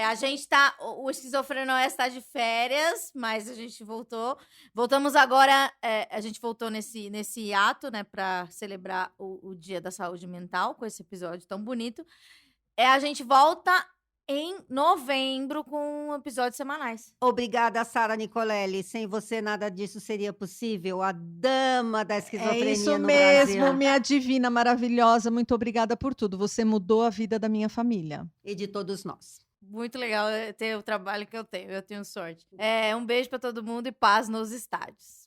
A gente tá... O Esquizofrenóia está de férias, mas a gente voltou. Voltamos agora... a gente voltou nesse ato, né? Pra celebrar o Dia da Saúde Mental, com esse episódio tão bonito. A gente volta... em novembro, com episódios semanais. Obrigada, Sara Nicolelli. Sem você, nada disso seria possível. A dama da esquizofrenia isso no mesmo, Brasil. minha divina maravilhosa. Muito obrigada por tudo. Você mudou a vida da minha família. E de todos nós. Muito legal ter o trabalho que eu tenho. Eu tenho sorte. Um beijo pra todo mundo e paz nos estádios.